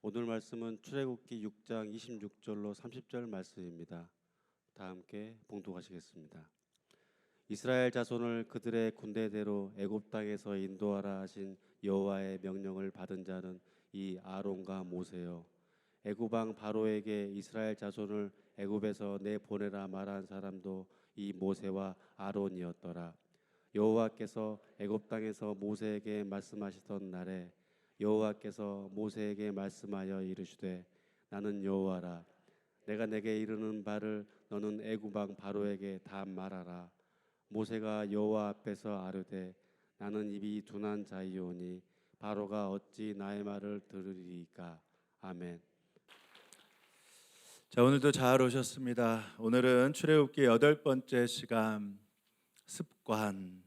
오늘 말씀은 출애굽기 6장 26절로 30절 말씀입니다. 다 함께 봉독하시겠습니다. 이스라엘 자손을 그들의 군대대로 애굽 땅에서 인도하라 하신 여호와의 명령을 받은 자는 이 아론과 모세요. 애굽 왕 바로에게 이스라엘 자손을 애굽에서 내보내라 말한 사람도 이 모세와 아론이었더라. 여호와께서 애굽 땅에서 모세에게 말씀하시던 날에 여호와께서 모세에게 말씀하여 이르시되 나는 여호와라. 내가 내게 이르는 바를 너는 애굽 왕 바로에게 다 말하라. 모세가 여호와 앞에서 아뢰되 나는 입이 둔한 자이오니 바로가 어찌 나의 말을 들으리이까. 아멘. 자, 오늘도 잘 오셨습니다. 오늘은 출애굽기 8번째 시간 습관,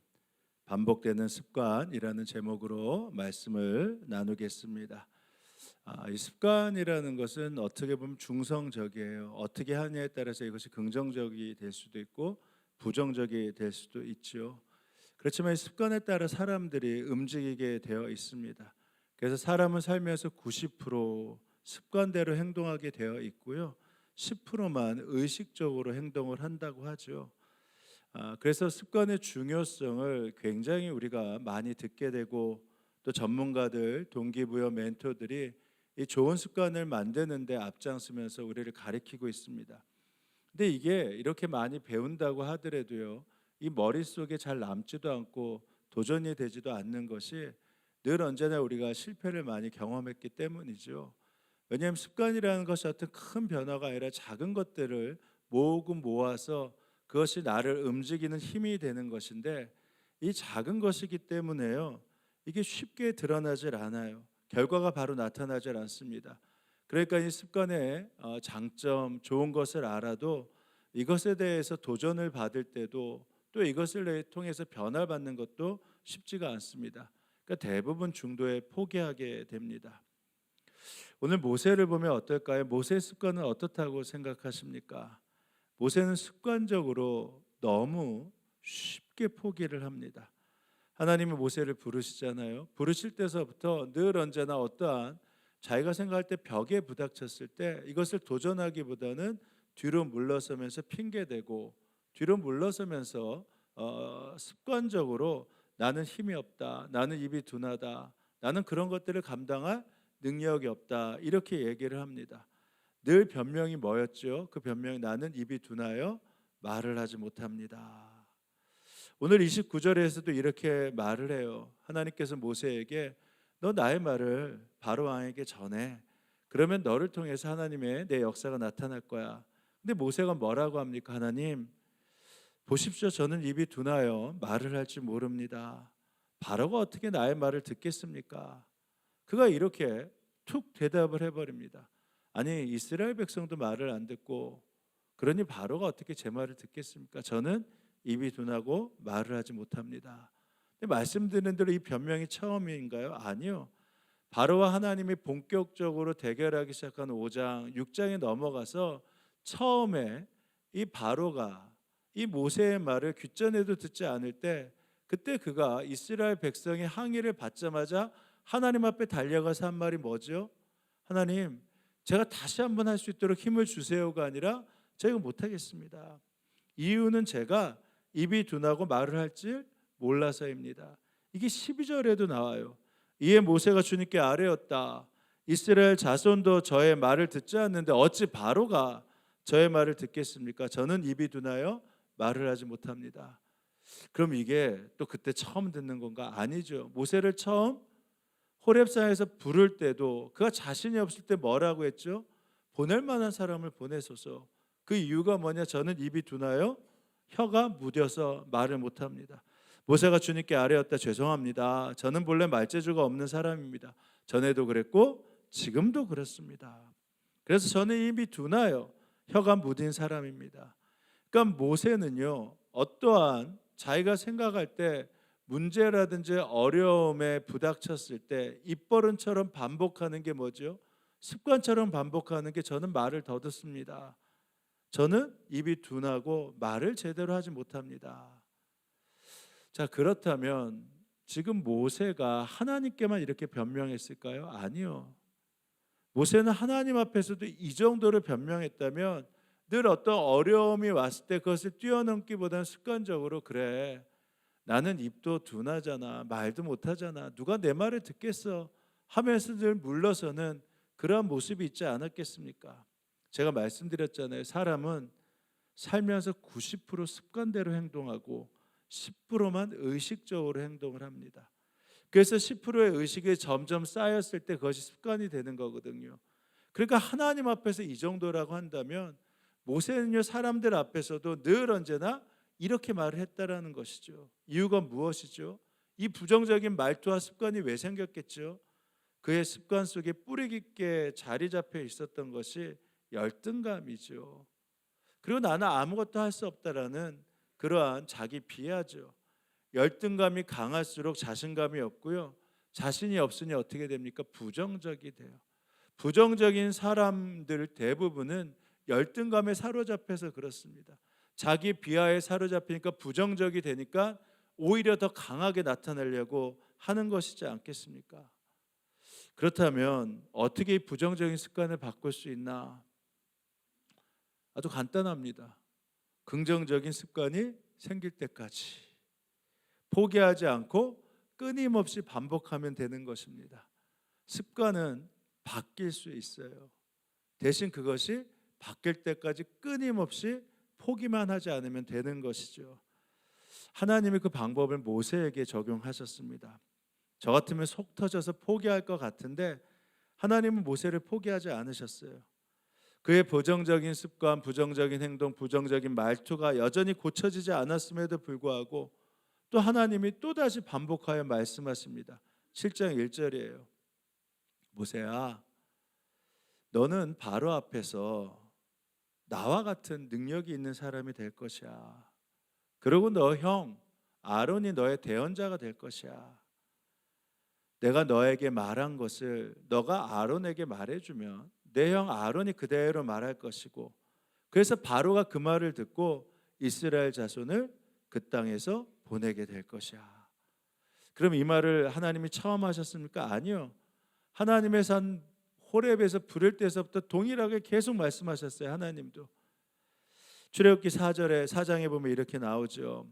반복되는 습관이라는 제목으로 말씀을 나누겠습니다. 이 습관이라는 것은 어떻게 보면 중성적이에요. 어떻게 하냐에 따라서 이것이 긍정적이 될 수도 있고 부정적이 될 수도 있죠. 그렇지만 이 습관에 따라 사람들이 움직이게 되어 있습니다. 그래서 사람은 살면서 90% 습관대로 행동하게 되어 있고요, 10%만 의식적으로 행동을 한다고 하죠. 그래서 습관의 중요성을 굉장히 우리가 많이 듣게 되고, 또 전문가들, 동기부여 멘토들이 이 좋은 습관을 만드는 데 앞장서면서 우리를 가르치고 있습니다. 근데 이게 이렇게 많이 배운다고 하더라도요, 이 머릿속에 잘 남지도 않고 도전이 되지도 않는 것이 늘 언제나 우리가 실패를 많이 경험했기 때문이죠. 왜냐하면 습관이라는 것이 어떤 큰 변화가 아니라 작은 것들을 모으고 모아서 그것이 나를 움직이는 힘이 되는 것인데, 이 작은 것이기 때문에요, 이게 쉽게 드러나질 않아요. 결과가 바로 나타나질 않습니다. 그러니까 이 습관의 장점, 좋은 것을 알아도 이것에 대해서 도전을 받을 때도, 또 이것을 통해서 변화를 받는 것도 쉽지가 않습니다. 그러니까 대부분 중도에 포기하게 됩니다. 오늘 모세를 보면 어떨까요? 모세의 습관은 어떻다고 생각하십니까? 모세는 습관적으로 너무 쉽게 포기를 합니다. 하나님이 모세를 부르시잖아요. 부르실 때서부터 늘 언제나 어떠한 자기가 생각할 때 벽에 부닥쳤을 때 이것을 도전하기보다는 뒤로 물러서면서 핑계대고, 뒤로 물러서면서 습관적으로 나는 힘이 없다, 나는 입이 둔하다, 나는 그런 것들을 감당할 능력이 없다, 이렇게 얘기를 합니다. 늘 변명이 뭐였죠? 그 변명이 나는 입이 둔하여 말을 하지 못합니다. 오늘 29절에서도 이렇게 말을 해요. 하나님께서 모세에게 너 나의 말을 바로 왕에게 전해. 그러면 너를 통해서 하나님의 내 역사가 나타날 거야. 근데 모세가 뭐라고 합니까? 하나님, 보십시오. 저는 입이 둔하여 말을 할 줄 모릅니다. 바로가 어떻게 나의 말을 듣겠습니까? 그가 이렇게 툭 대답을 해버립니다. 아니, 이스라엘 백성도 말을 안 듣고 그러니 바로가 어떻게 제 말을 듣겠습니까? 저는 입이 둔하고 말을 하지 못합니다. 근데 말씀드린 대로 이 변명이 처음인가요? 아니요. 바로와 하나님이 본격적으로 대결하기 시작한 5장, 6장에 넘어가서 처음에 이 바로가 이 모세의 말을 귓전에도 듣지 않을 때, 그때 그가 이스라엘 백성의 항의를 받자마자 하나님 앞에 달려가서 한 말이 뭐죠? 하나님, 제가 다시 한번 할 수 있도록 힘을 주세요가 아니라 제가 못하겠습니다. 이유는 제가 입이 둔하고 말을 할 줄 몰라서입니다. 이게 12절에도 나와요. 이에 모세가 주님께 아뢰었다. 이스라엘 자손도 저의 말을 듣지 않는데 어찌 바로가 저의 말을 듣겠습니까? 저는 입이 둔하여 말을 하지 못합니다. 그럼 이게 또 그때 처음 듣는 건가? 아니죠. 모세를 처음 호렙산에서 부를 때도 그가 자신이 없을 때 뭐라고 했죠? 보낼 만한 사람을 보내소서. 그 이유가 뭐냐? 저는 입이 둔하여 혀가 무뎌서 말을 못합니다. 모세가 주님께 아뢰었다. 죄송합니다. 저는 본래 말재주가 없는 사람입니다. 전에도 그랬고 지금도 그렇습니다. 그래서 저는 입이 둔하여 혀가 무딘 사람입니다. 그러니까 모세는요, 어떠한 자기가 생각할 때 문제라든지 어려움에 부닥쳤을 때 입버릇처럼 반복하는 게 뭐죠? 습관처럼 반복하는 게 저는 말을 더 듣습니다. 저는 입이 둔하고 말을 제대로 하지 못합니다. 자, 그렇다면 지금 모세가 하나님께만 이렇게 변명했을까요? 아니요. 모세는 하나님 앞에서도 이 정도로 변명했다면 늘 어떤 어려움이 왔을 때 그것을 뛰어넘기보다는 습관적으로 그래, 나는 입도 둔하잖아, 말도 못하잖아, 누가 내 말을 듣겠어 하면서 늘 물러서는 그러한 모습이 있지 않았겠습니까? 제가 말씀드렸잖아요. 사람은 살면서 90% 습관대로 행동하고 10%만 의식적으로 행동을 합니다. 그래서 10%의 의식이 점점 쌓였을 때 그것이 습관이 되는 거거든요. 그러니까 하나님 앞에서 이 정도라고 한다면 모세는요, 사람들 앞에서도 늘 언제나 이렇게 말을 했다라는 것이죠. 이유가 무엇이죠? 이 부정적인 말투와 습관이 왜 생겼겠죠? 그의 습관 속에 뿌리 깊게 자리 잡혀 있었던 것이 열등감이죠. 그리고 나는 아무것도 할 수 없다라는 그러한 자기 비하죠. 열등감이 강할수록 자신감이 없고요. 자신이 없으니 어떻게 됩니까? 부정적이 돼요. 부정적인 사람들 대부분은 열등감에 사로잡혀서 그렇습니다. 자기 비하에 사로잡히니까 부정적이 되니까 오히려 더 강하게 나타내려고 하는 것이지 않겠습니까? 그렇다면 어떻게 이 부정적인 습관을 바꿀 수 있나? 아주 간단합니다. 긍정적인 습관이 생길 때까지 포기하지 않고 끊임없이 반복하면 되는 것입니다. 습관은 바뀔 수 있어요. 대신 그것이 바뀔 때까지 끊임없이 포기만 하지 않으면 되는 것이죠. 하나님이 그 방법을 모세에게 적용하셨습니다. 저 같으면 속 터져서 포기할 것 같은데 하나님은 모세를 포기하지 않으셨어요. 그의 부정적인 습관, 부정적인 행동, 부정적인 말투가 여전히 고쳐지지 않았음에도 불구하고 또 하나님이 또다시 반복하여 말씀하십니다. 7장 1절이에요. 모세야, 너는 바로 앞에서 나와 같은 능력이 있는 사람이 될 것이야. 그리고 너 형 아론이 너의 대언자가 될 것이야. 내가 너에게 말한 것을 너가 아론에게 말해주면 내 형 아론이 그대로 말할 것이고, 그래서 바로가 그 말을 듣고 이스라엘 자손을 그 땅에서 보내게 될 것이야. 그럼 이 말을 하나님이 처음 하셨습니까? 아니요. 하나님의 산 호렙에서 부를 때서부터 동일하게 계속 말씀하셨어요. 하나님도 출애굽기 4장에 보면 이렇게 나오죠.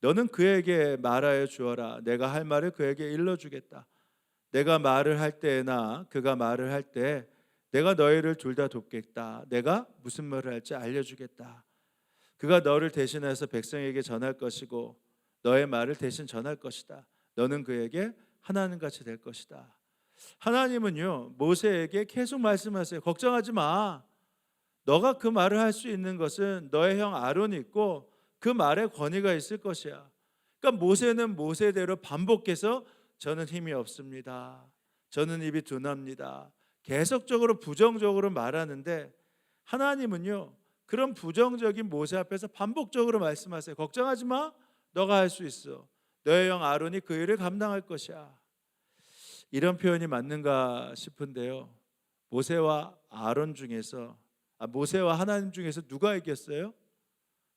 너는 그에게 말하여 주어라. 내가 할 말을 그에게 일러주겠다. 내가 말을 할 때나 그가 말을 할 때 내가 너희를 둘 다 돕겠다. 내가 무슨 말을 할지 알려주겠다. 그가 너를 대신해서 백성에게 전할 것이고 너의 말을 대신 전할 것이다. 너는 그에게 하나님같이 될 것이다. 하나님은요, 모세에게 계속 말씀하세요. 걱정하지 마. 너가 그 말을 할 수 있는 것은 너의 형 아론이 있고 그 말에 권위가 있을 것이야. 그러니까 모세는 모세대로 반복해서 저는 힘이 없습니다. 저는 입이 둔합니다. 계속적으로 부정적으로 말하는데 하나님은요, 그런 부정적인 모세 앞에서 반복적으로 말씀하세요. 걱정하지 마. 너가 할 수 있어. 너의 형 아론이 그 일을 감당할 것이야. 이런 표현이 맞는가 싶은데요. 모세와 하나님 중에서 누가 이겼어요?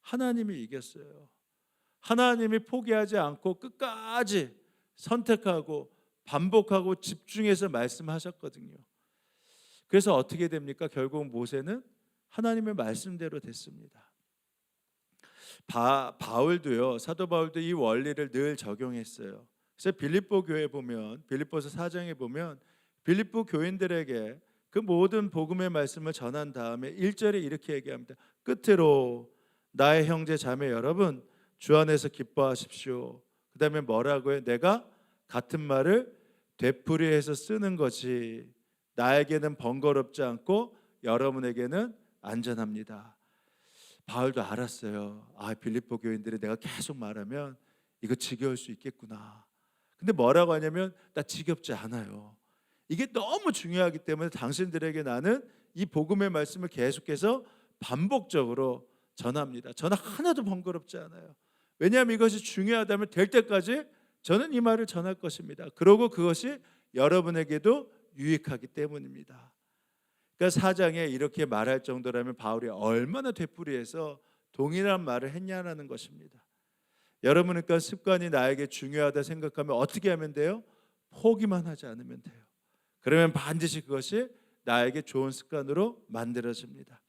하나님이 이겼어요. 하나님이 포기하지 않고 끝까지 선택하고 반복하고 집중해서 말씀하셨거든요. 그래서 어떻게 됩니까? 결국 모세는 하나님의 말씀대로 됐습니다. 바울도요, 사도 바울도 이 원리를 늘 적용했어요. 그래서 빌립보 교회 보면, 빌립보서 4장에 보면 빌립보 교인들에게 그 모든 복음의 말씀을 전한 다음에 1절에 이렇게 얘기합니다. 끝으로 나의 형제 자매 여러분, 주 안에서 기뻐하십시오. 그 다음에 뭐라고요? 내가 같은 말을 되풀이해서 쓰는 것이 나에게는 번거롭지 않고 여러분에게는 안전합니다. 바울도 알았어요. 빌립보 교인들이 내가 계속 말하면 이거 지겨울 수 있겠구나. 근데 뭐라고 하냐면 나 지겹지 않아요. 이게 너무 중요하기 때문에 당신들에게 나는 이 복음의 말씀을 계속해서 반복적으로 전합니다. 저는 하나도 번거롭지 않아요. 왜냐하면 이것이 중요하다면 될 때까지 저는 이 말을 전할 것입니다. 그리고 그것이 여러분에게도 유익하기 때문입니다. 그러니까 4장에 이렇게 말할 정도라면 바울이 얼마나 되풀이해서 동일한 말을 했냐라는 것입니다. 여러분, 그러니까 습관이 나에게 중요하다 생각하면 어떻게 하면 돼요? 포기만 하지 않으면 돼요. 그러면 반드시 그것이 나에게 좋은 습관으로 만들어집니다.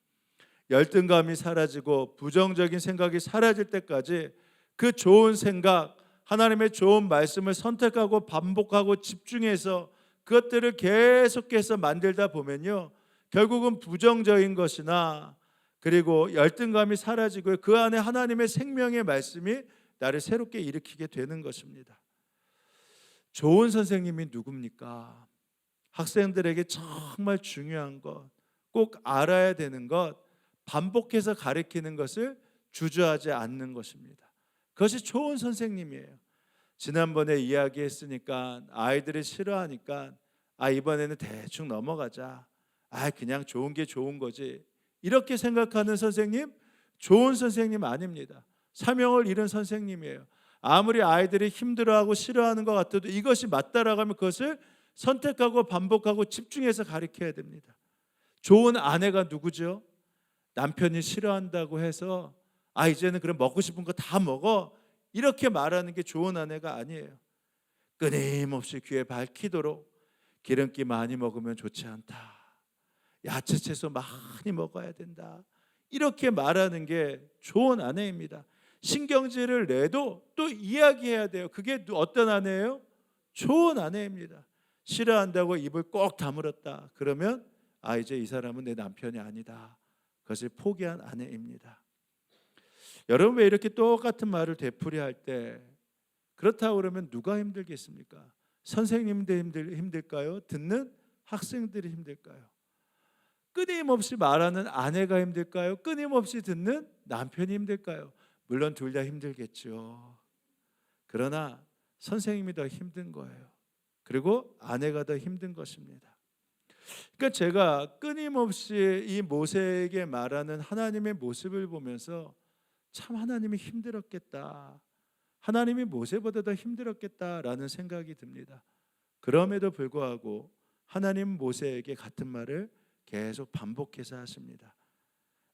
열등감이 사라지고 부정적인 생각이 사라질 때까지 그 좋은 생각, 하나님의 좋은 말씀을 선택하고 반복하고 집중해서 그것들을 계속해서 만들다 보면요, 결국은 부정적인 것이나 그리고 열등감이 사라지고 그 안에 하나님의 생명의 말씀이 나를 새롭게 일으키게 되는 것입니다. 좋은 선생님이 누굽니까? 학생들에게 정말 중요한 것, 꼭 알아야 되는 것, 반복해서 가르치는 것을 주저하지 않는 것입니다. 그것이 좋은 선생님이에요. 지난번에 이야기했으니까 아이들이 싫어하니까 이번에는 대충 넘어가자. 그냥 좋은 게 좋은 거지. 이렇게 생각하는 선생님, 좋은 선생님 아닙니다. 사명을 잃은 선생님이에요. 아무리 아이들이 힘들어하고 싫어하는 것 같아도 이것이 맞다라고 하면 그것을 선택하고 반복하고 집중해서 가르쳐야 됩니다. 좋은 아내가 누구죠? 남편이 싫어한다고 해서 이제는 그럼 먹고 싶은 거 다 먹어, 이렇게 말하는 게 좋은 아내가 아니에요. 끊임없이 귀에 밝히도록 기름기 많이 먹으면 좋지 않다, 야채 채소 많이 먹어야 된다, 이렇게 말하는 게 좋은 아내입니다. 신경질을 내도 또 이야기해야 돼요. 그게 어떤 아내예요? 좋은 아내입니다. 싫어한다고 입을 꼭 다물었다 그러면 이제 이 사람은 내 남편이 아니다, 그것을 포기한 아내입니다. 여러분, 왜 이렇게 똑같은 말을 되풀이할 때 그렇다고 그러면 누가 힘들겠습니까? 선생님들이 힘들까요? 듣는 학생들이 힘들까요? 끊임없이 말하는 아내가 힘들까요? 끊임없이 듣는 남편이 힘들까요? 물론 둘 다 힘들겠죠. 그러나 선생님이 더 힘든 거예요. 그리고 아내가 더 힘든 것입니다. 그러니까 제가 끊임없이 이 모세에게 말하는 하나님의 모습을 보면서 참 하나님이 힘들었겠다, 하나님이 모세보다 더 힘들었겠다라는 생각이 듭니다. 그럼에도 불구하고 하나님 모세에게 같은 말을 계속 반복해서 하십니다.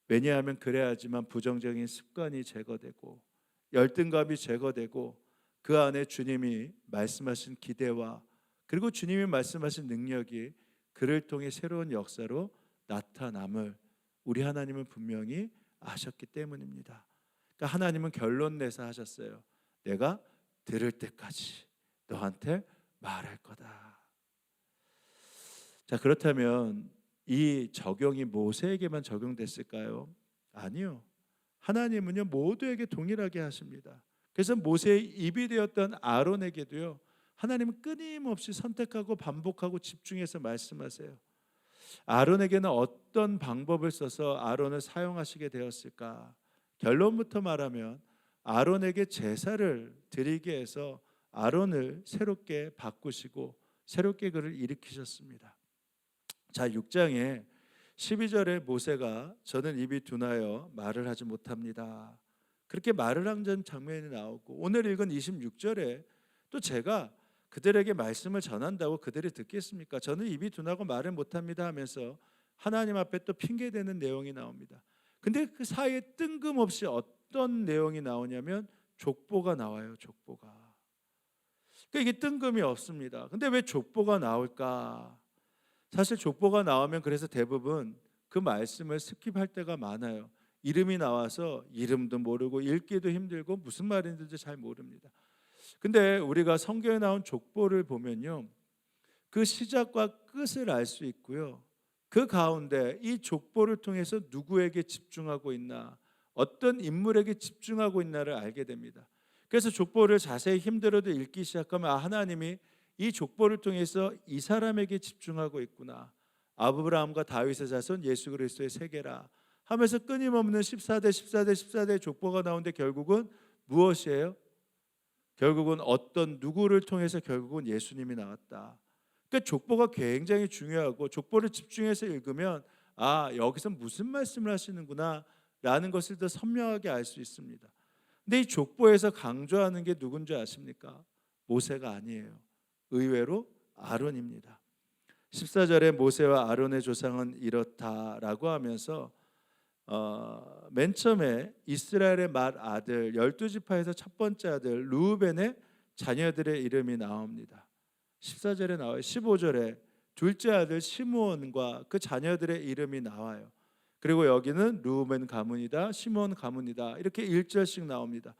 왜냐하면 그래야지만 부정적인 습관이 제거되고 열등감이 제거되고 그 안에 주님이 말씀하신 기대와 그리고 주님이 말씀하신 능력이 그를 통해 새로운 역사로 나타남을 우리 하나님은 분명히 아셨기 때문입니다. 그러니까 하나님은 결론 내서 하셨어요. 내가 들을 때까지 너한테 말할 거다. 자, 그렇다면 이 적용이 모세에게만 적용됐을까요? 아니요. 하나님은요 모두에게 동일하게 하십니다. 그래서 모세의 입이 되었던 아론에게도요 하나님은 끊임없이 선택하고 반복하고 집중해서 말씀하세요. 아론에게는 어떤 방법을 써서 아론을 사용하시게 되었을까? 결론부터 말하면 아론에게 제사를 드리게 해서 아론을 새롭게 바꾸시고 새롭게 그를 일으키셨습니다. 자, 6장에 12절에 모세가 저는 입이 둔하여 말을 하지 못합니다, 그렇게 말을 한 장면이 나오고, 오늘 읽은 26절에 또 제가 그들에게 말씀을 전한다고 그들이 듣겠습니까? 저는 입이 둔하고 말을 못합니다 하면서 하나님 앞에 또 핑계대는 내용이 나옵니다. 근데 그 사이에 뜬금없이 어떤 내용이 나오냐면 족보가 나와요. 족보가. 그러니까 이게 뜬금이 없습니다. 근데 왜 족보가 나올까? 사실 족보가 나오면 그래서 대부분 그 말씀을 스킵할 때가 많아요. 이름이 나와서 이름도 모르고 읽기도 힘들고 무슨 말인지 잘 모릅니다. 근데 우리가 성경에 나온 족보를 보면요, 그 시작과 끝을 알 수 있고요, 그 가운데 이 족보를 통해서 누구에게 집중하고 있나, 어떤 인물에게 집중하고 있나를 알게 됩니다. 그래서 족보를 자세히 힘들어도 읽기 시작하면 하나님이 이 족보를 통해서 이 사람에게 집중하고 있구나, 아브라함과 다윗의 자손 예수 그리스도의 세계라 하면서 끊임없는 14대 족보가 나오는데 결국은 무엇이에요? 결국은 어떤 누구를 통해서 결국은 예수님이 나왔다. 그러니까 족보가 굉장히 중요하고 족보를 집중해서 읽으면 여기서 무슨 말씀을 하시는구나 라는 것을 더 선명하게 알 수 있습니다. 근데 이 족보에서 강조하는 게 누군지 아십니까? 모세가 아니에요. 의외로 아론입니다. 14절에 모세와 아론의 조상은 이렇다라고 하면서 맨 처음에 이스라엘의 맏 아들 12지파에서 첫 번째 아들 루벤의 자녀들의 이름이 나옵니다. 14절에 나와요. 15절에 둘째 아들 시므온과 그 자녀들의 이름이 나와요. 그리고 여기는 르우벤 가문이다, 시므온 가문이다, 이렇게 1절씩 나옵니다.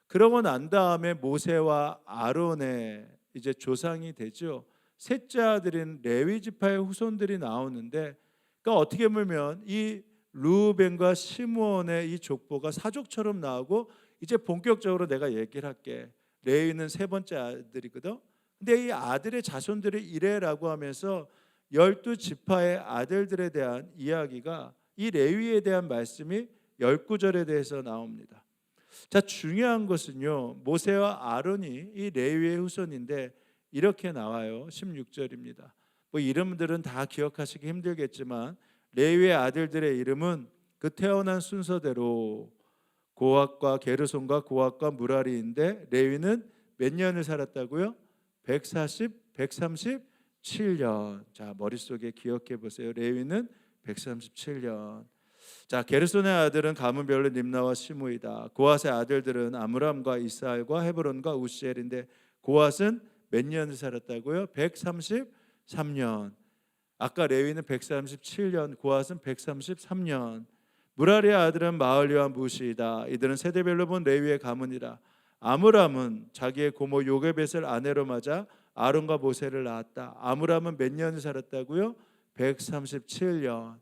그러고 난 다음에 모세와 아론의 이제 조상이 되죠. 셋째 아들인 레위 지파의 후손들이 나오는데, 그러니까 어떻게 보면 이 르우벤과 시므온의 이 족보가 사족처럼 나오고, 이제 본격적으로 내가 얘기를 할게. 레위는 세 번째 아들이거든. 근데 이 아들의 자손들을 이래라고 하면서 12지파의 아들들에 대한 이야기가, 이 레위에 대한 말씀이 19절에 대해서 나옵니다. 자, 중요한 것은요, 모세와 아론이 이 레위의 후손인데 이렇게 나와요. 16절입니다. 뭐 이름들은 다 기억하시기 힘들겠지만 레위의 아들들의 이름은 그 태어난 순서대로 고핫과 게르손과 고핫과 무라리인데, 레위는 몇 년을 살았다고요? 137년. 자, 머릿속에 기억해 보세요. 레위는 137년. 자, 게르손의 아들은 가문별로 림나와 시므이다. 고핫의 아들들은 아므람과 이스할과 헤브론과 우시엘인데, 고핫은 몇 년을 살았다고요? 133년. 아까 레위는 137년, 고핫은 133년. 무라리의 아들은 마을리와 무시이다. 이들은 세대별로 본 레위의 가문이라. 아므람은 자기의 고모 요게벳을 아내로 맞아 아론과 모세를 낳았다. 아므람은 몇 년을 살았다고요? 137년.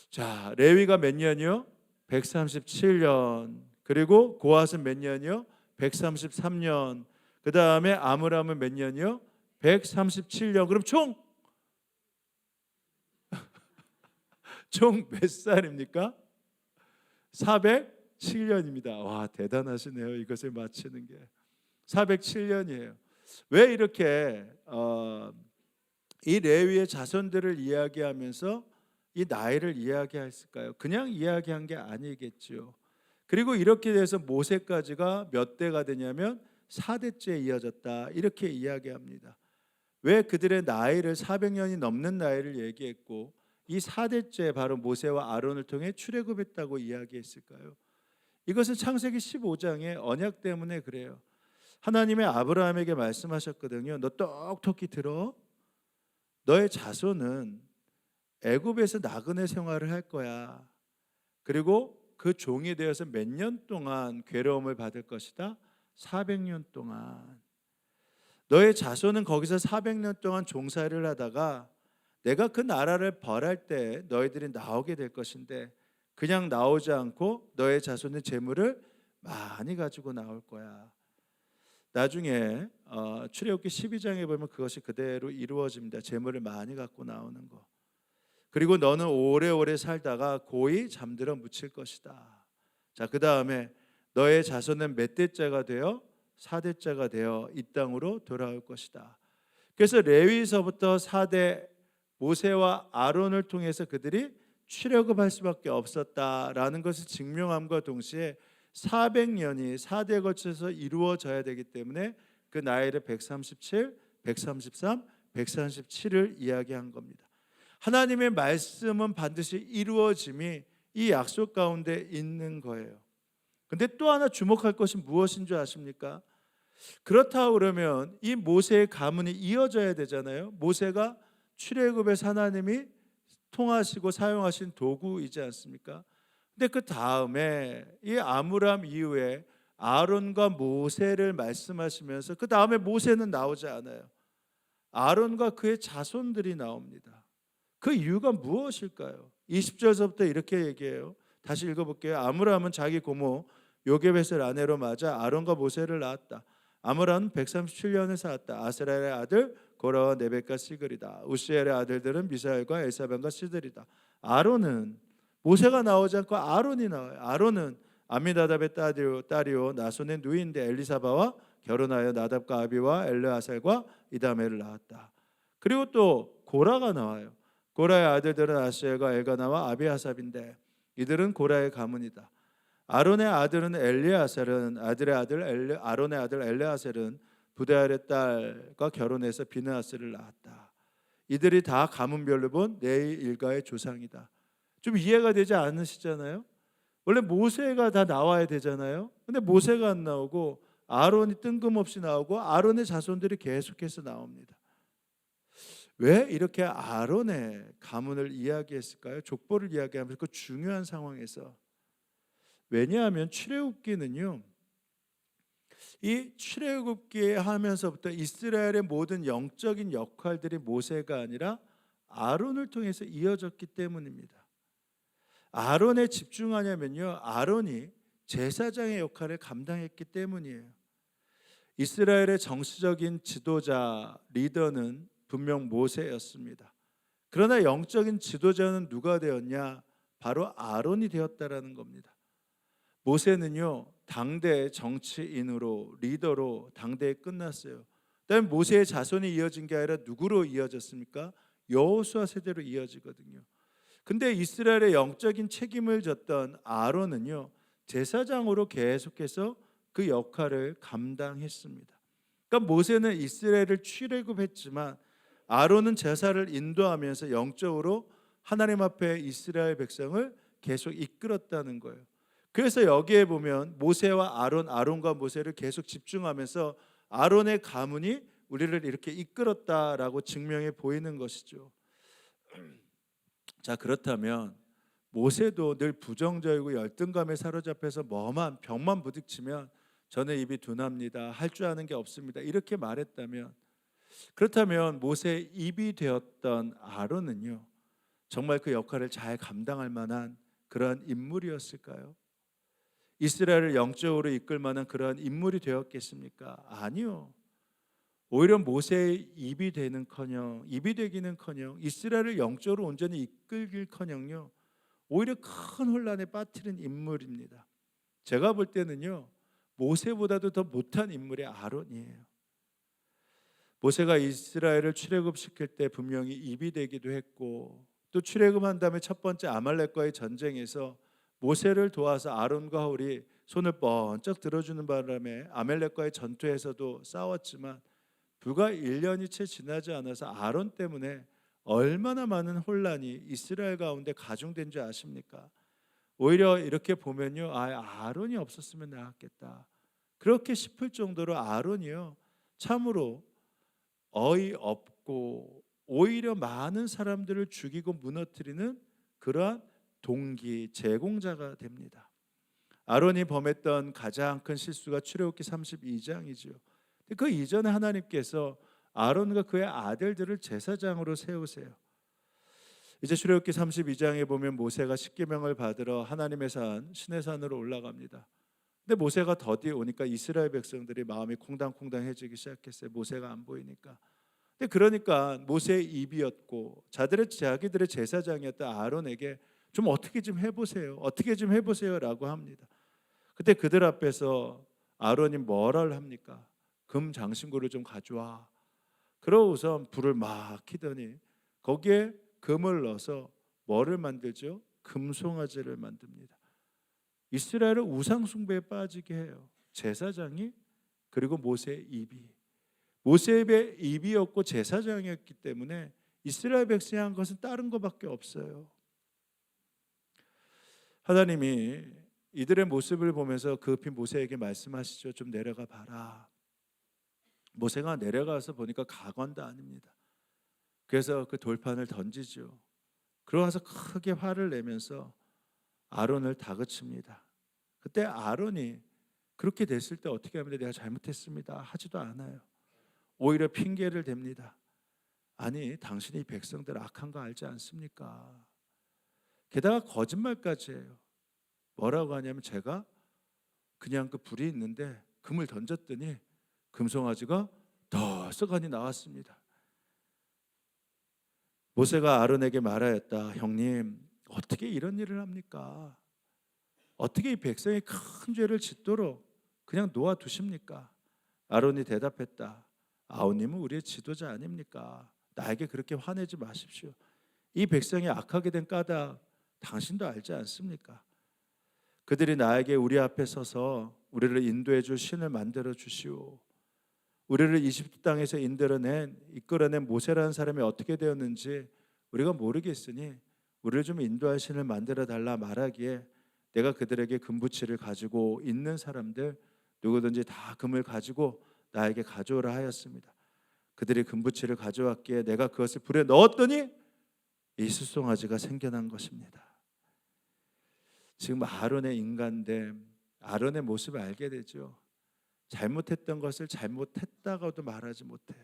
자, 레위가 몇 년이요? 137년. 그리고 고핫은 몇 년이요? 133년. 그 다음에 아므람은 몇 년이요? 137년. 그럼 총 몇 살입니까? 407년입니다. 와, 대단하시네요. 이것을 맞히는 게 407년이에요. 왜 이렇게 이 레위의 자손들을 이야기하면서 이 나이를 이야기했을까요? 그냥 이야기한 게 아니겠죠. 그리고 이렇게 돼서 모세까지가 몇 대가 되냐면 4대째 이어졌다, 이렇게 이야기합니다. 왜 그들의 나이를 400년이 넘는 나이를 얘기했고 이 4대째 바로 모세와 아론을 통해 출애굽했다고 이야기했을까요? 이것은 창세기 15장의 언약 때문에 그래요. 하나님의 아브라함에게 말씀하셨거든요. 너 똑똑히 들어. 너의 자손은 애굽에서 나그네 생활을 할 거야. 그리고 그 종이 되어서 몇 년 동안 괴로움을 받을 것이다? 400년 동안. 너의 자손은 거기서 400년 동안 종살이를 하다가 내가 그 나라를 벌할 때 너희들이 나오게 될 것인데, 그냥 나오지 않고 너의 자손의 재물을 많이 가지고 나올 거야. 나중에 출애굽기 12장에 보면 그것이 그대로 이루어집니다. 재물을 많이 갖고 나오는 거. 그리고 너는 오래오래 살다가 고이 잠들어 묻힐 것이다. 자, 그 다음에 너의 자손은 몇 대째가 되어? 4대째가 되어 이 땅으로 돌아올 것이다. 그래서 레위서부터 4대 모세와 아론을 통해서 그들이 출애굽할 수밖에 없었다라는 것을 증명함과 동시에 400년이 4대에 걸쳐서 이루어져야 되기 때문에 그 나이를 137, 133, 137을 이야기한 겁니다. 하나님의 말씀은 반드시 이루어짐이 이 약속 가운데 있는 거예요. 근데 또 하나 주목할 것이 무엇인 줄 아십니까? 그렇다고 그러면 이 모세의 가문이 이어져야 되잖아요. 모세가 출애굽에서 하나님이 통하시고 사용하신 도구이지 않습니까? 근데 그 다음에 이 아므람 이후에 아론과 모세를 말씀하시면서 그 다음에 모세는 나오지 않아요. 아론과 그의 자손들이 나옵니다. 그 이유가 무엇일까요? 20절서부터 이렇게 얘기해요. 다시 읽어볼게요. 아므람은 자기 고모 요게벳을 아내로 맞아 아론과 모세를 낳았다. 아므람은 137년을 살았다. 아스라엘의 아들 고라와 네벳과 시글이다. 우시엘의 아들들은 미사엘과 엘사반과 시들이다. 아론은 모세가 나오지 않고 아론이 나와요. 아론은 아미나답의 딸이요 나손의 누이인데 엘리사바와 결혼하여 나답과 아비와 엘르아살과 이다메를 낳았다. 그리고 또 고라가 나와요. 고라의 아들들은 아시엘과 엘가나와 아비아삽인데 이들은 고라의 가문이다. 아론의 아들은 엘리아살은 아론의 아들 엘레아셀은 부데알의 딸과 결혼해서 비느하스를 낳았다. 이들이 다 가문별로 본 네 일가의 조상이다. 좀 이해가 되지 않으시잖아요? 원래 모세가 다 나와야 되잖아요. 근데 모세가 안 나오고 아론이 뜬금없이 나오고 아론의 자손들이 계속해서 나옵니다. 왜 이렇게 아론의 가문을 이야기했을까요? 족보를 이야기하면서 그 중요한 상황에서. 왜냐하면 출애굽기는요, 이 출애굽기 하면서부터 이스라엘의 모든 영적인 역할들이 모세가 아니라 아론을 통해서 이어졌기 때문입니다. 아론에 집중하냐면요, 아론이 제사장의 역할을 감당했기 때문이에요. 이스라엘의 정치적인 지도자, 리더는 분명 모세였습니다. 그러나 영적인 지도자는 누가 되었냐? 바로 아론이 되었다라는 겁니다. 모세는요, 당대 정치인으로, 리더로 당대에 끝났어요. 그다음에 모세의 자손이 이어진 게 아니라 누구로 이어졌습니까? 여호수아 세대로 이어지거든요. 근데 이스라엘의 영적인 책임을 졌던 아론은요, 제사장으로 계속해서 그 역할을 감당했습니다. 그러니까 모세는 이스라엘을 출애굽했지만 아론은 제사를 인도하면서 영적으로 하나님 앞에 이스라엘 백성을 계속 이끌었다는 거예요. 그래서 여기에 보면 모세와 아론, 아론과 모세를 계속 집중하면서 아론의 가문이 우리를 이렇게 이끌었다라고 증명해 보이는 것이죠. 자, 그렇다면 모세도 늘 부정적이고 열등감에 사로잡혀서 뭐만 벽만 부딪히면 저는 입이 둔합니다. 할 줄 아는 게 없습니다. 이렇게 말했다면, 그렇다면 모세의 입이 되었던 아론은요, 정말 그 역할을 잘 감당할 만한 그러한 인물이었을까요? 이스라엘을 영적으로 이끌 만한 그러한 인물이 되었겠습니까? 아니요. 오히려 모세의 입이 되기는커녕 이스라엘을 영적으로 온전히 이끌길커녕요, 오히려 큰 혼란에 빠뜨린 인물입니다. 제가 볼 때는요, 모세보다도 더 못한 인물이 아론이에요. 모세가 이스라엘을 출애굽시킬 때 분명히 입이 되기도 했고, 또 출애굽한 다음에 첫 번째 아말렉과의 전쟁에서 모세를 도와서 아론과 홀이 손을 번쩍 들어주는 바람에 아말렉과의 전투에서도 싸웠지만 불과 1년이 채 지나지 않아서 아론 때문에 얼마나 많은 혼란이 이스라엘 가운데 가중된 줄 아십니까? 오히려 이렇게 보면요, 아론이 없었으면 나았겠다, 그렇게 싶을 정도로 아론이요, 참으로 어이없고 오히려 많은 사람들을 죽이고 무너뜨리는 그러한 동기, 제공자가 됩니다. 아론이 범했던 가장 큰 실수가 출애굽기 32장이죠. 그 이전에 하나님께서 아론과 그의 아들들을 제사장으로 세우세요. 이제 출애굽기 32장에 보면 모세가 십계명을 받으러 하나님의 산 시내 산으로 올라갑니다. 근데 모세가 더디 오니까 이스라엘 백성들이 마음이 콩당콩당해지기 시작했어요. 모세가 안 보이니까. 근데 그러니까 모세의 입이었고 자기들의 제사장이었던 아론에게 좀 어떻게 좀 해보세요라고 합니다. 그때 그들 앞에서 아론이 뭐를 합니까? 금 장신구를 좀 가져와. 그러고선 불을 막 켜더니 거기에 금을 넣어서 뭐를 만들죠? 금송아지를 만듭니다. 이스라엘을 우상 숭배에 빠지게 해요. 제사장이, 그리고 모세의 입이. 모세의 입이었고 제사장이었기 때문에 이스라엘 백성이 한 것은 다른 것밖에 없어요. 하나님이 이들의 모습을 보면서 급히 모세에게 말씀하시죠. 좀 내려가 봐라. 모세가 내려가서 보니까 가관도 아닙니다. 그래서 그 돌판을 던지죠. 그러고서 크게 화를 내면서 아론을 다그칩니다. 그때 아론이 그렇게 됐을 때 어떻게 하면 내가 잘못했습니다 하지도 않아요. 오히려 핑계를 댑니다. 아니, 당신이 백성들 악한 거 알지 않습니까? 게다가 거짓말까지 해요. 뭐라고 하냐면 제가 그냥 그 불이 있는데 금을 던졌더니 금송아지가 덜썩하니 나왔습니다. 모세가 아론에게 말하였다. 형님, 어떻게 이런 일을 합니까? 어떻게 이 백성이 큰 죄를 짓도록 그냥 놓아두십니까? 아론이 대답했다. 아우님은 우리의 지도자 아닙니까? 나에게 그렇게 화내지 마십시오. 이 백성이 악하게 된 까닭 당신도 알지 않습니까? 그들이 나에게 우리 앞에 서서 우리를 인도해 줄 신을 만들어 주시오. 우리를 이집트 땅에서 이끌어낸 모세라는 사람이 어떻게 되었는지 우리가 모르겠으니 우리를 좀 인도할 신을 만들어 달라 말하기에 내가 그들에게 금부치를 가지고 있는 사람들 누구든지 다 금을 가지고 나에게 가져오라 하였습니다. 그들이 금부치를 가져왔기에 내가 그것을 불에 넣었더니 이 수송아지가 생겨난 것입니다. 지금 아론의 인간됨, 아론의 모습을 알게 되죠. 잘못했던 것을 잘못했다고도 말하지 못해요.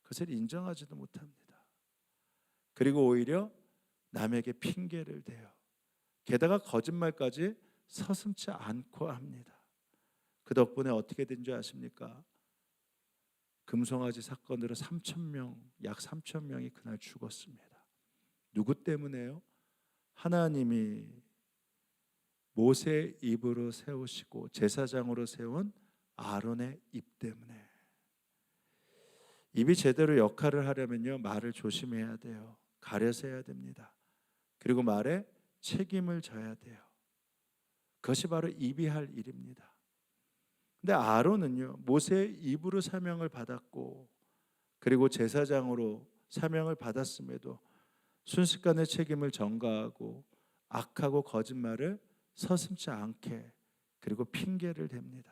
그것을 인정하지도 못합니다. 그리고 오히려 남에게 핑계를 대요. 게다가 거짓말까지 서슴지 않고 합니다. 그 덕분에 어떻게 된 줄 아십니까? 금송아지 사건으로 약 3천 명이 그날 죽었습니다. 누구 때문에요? 하나님이 모세의 입으로 세우시고 제사장으로 세운 아론의 입 때문에. 입이 제대로 역할을 하려면요, 말을 조심해야 돼요. 가려서 해야 됩니다. 그리고 말에 책임을 져야 돼요. 그것이 바로 입이 할 일입니다. 근데 아론은요, 모세의 입으로 사명을 받았고 그리고 제사장으로 사명을 받았음에도 순식간에 책임을 전가하고 악하고 거짓말을 서슴지 않게 그리고 핑계를 댑니다.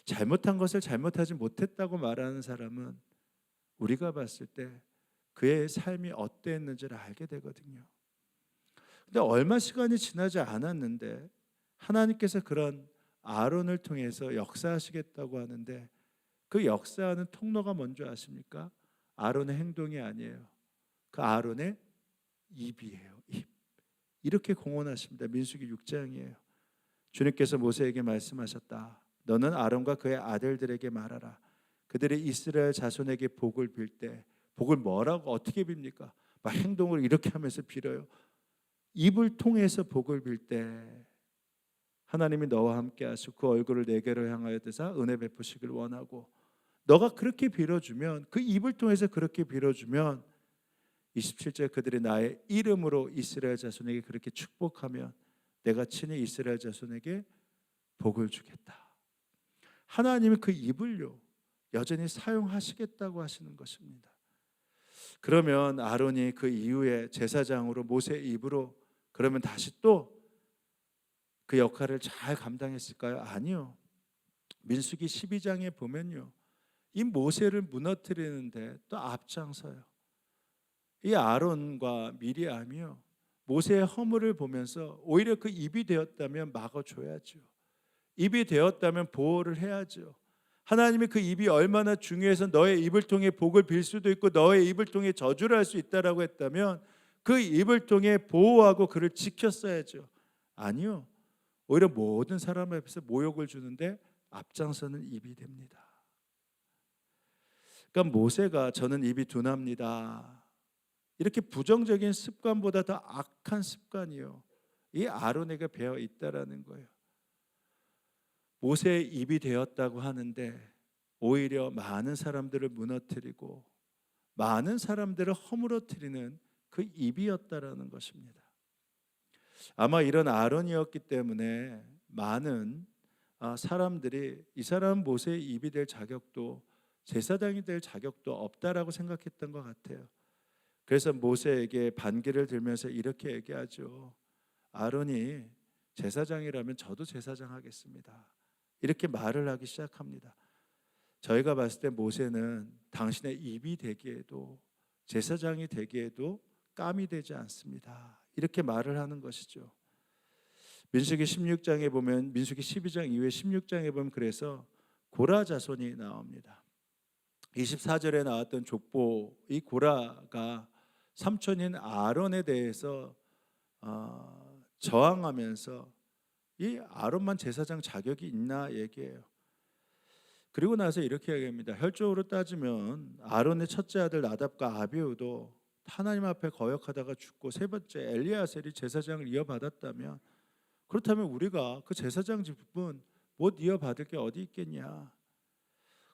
잘못한 것을 잘못하지 못했다고 말하는 사람은 우리가 봤을 때 그의 삶이 어땠는지를 알게 되거든요. 근데 얼마 시간이 지나지 않았는데 하나님께서 그런 아론을 통해서 역사하시겠다고 하는데 그 역사하는 통로가 뭔지 아십니까? 아론의 행동이 아니에요. 그 아론의 입이에요. 입. 이렇게 공언하십니다. 민수기 6장이에요. 주님께서 모세에게 말씀하셨다. 너는 아론과 그의 아들들에게 말하라. 그들이 이스라엘 자손에게 복을 빌 때 복을 뭐라고 어떻게 빕니까? 막 행동을 이렇게 하면서 빌어요. 입을 통해서 복을 빌 때 하나님이 너와 함께 하시고 그 얼굴을 내게로 향하여 드사 은혜 베푸시길 원하고 너가 그렇게 빌어주면 그 입을 통해서 그렇게 빌어주면 27절 그들이 나의 이름으로 이스라엘 자손에게 그렇게 축복하면 내가 친히 이스라엘 자손에게 복을 주겠다. 하나님이 그 입을요 여전히 사용하시겠다고 하시는 것입니다. 그러면 아론이 그 이후에 제사장으로 모세의 입으로 그러면 다시 또 그 역할을 잘 감당했을까요? 아니요. 민수기 12장에 보면요, 이 모세를 무너뜨리는데 또 앞장서요. 이 아론과 미리암이요 모세의 허물을 보면서 오히려 그 입이 되었다면 막아줘야죠. 입이 되었다면 보호를 해야죠. 하나님이 그 입이 얼마나 중요해서 너의 입을 통해 복을 빌 수도 있고 너의 입을 통해 저주를 할 수 있다라고 했다면 그 입을 통해 보호하고 그를 지켰어야죠. 아니요. 오히려 모든 사람 앞에서 모욕을 주는데 앞장서는 입이 됩니다. 그러니까 모세가 저는 입이 둔합니다. 이렇게 부정적인 습관보다 더 악한 습관이요. 이 아론에게 배어 있다라는 거예요. 모세의 입이 되었다고 하는데 오히려 많은 사람들을 무너뜨리고 많은 사람들을 허물어뜨리는 그 입이었다라는 것입니다. 아마 이런 아론이었기 때문에 많은 사람들이 이 사람 모세의 입이 될 자격도 제사장이 될 자격도 없다라고 생각했던 것 같아요. 그래서 모세에게 반기를 들면서 이렇게 얘기하죠. 아론이 제사장이라면 저도 제사장 하겠습니다. 이렇게 말을 하기 시작합니다. 저희가 봤을 때 모세는 당신의 입이 되기에도 제사장이 되기에도 깜이 되지 않습니다. 이렇게 말을 하는 것이죠. 민수기 16장에 보면 민수기 12장 이후에 16장에 보면 그래서 고라 자손이 나옵니다. 24절에 나왔던 족보 이 고라가 삼촌인 아론에 대해서 저항하면서 이 아론만 제사장 자격이 있나 얘기해요. 그리고 나서 이렇게 얘기합니다. 혈적으로 따지면 아론의 첫째 아들 나답과 아비후도 하나님 앞에 거역하다가 죽고 세 번째 엘리야셀이 제사장을 이어받았다면 그렇다면 우리가 그 제사장 직분 못 이어받을 게 어디 있겠냐.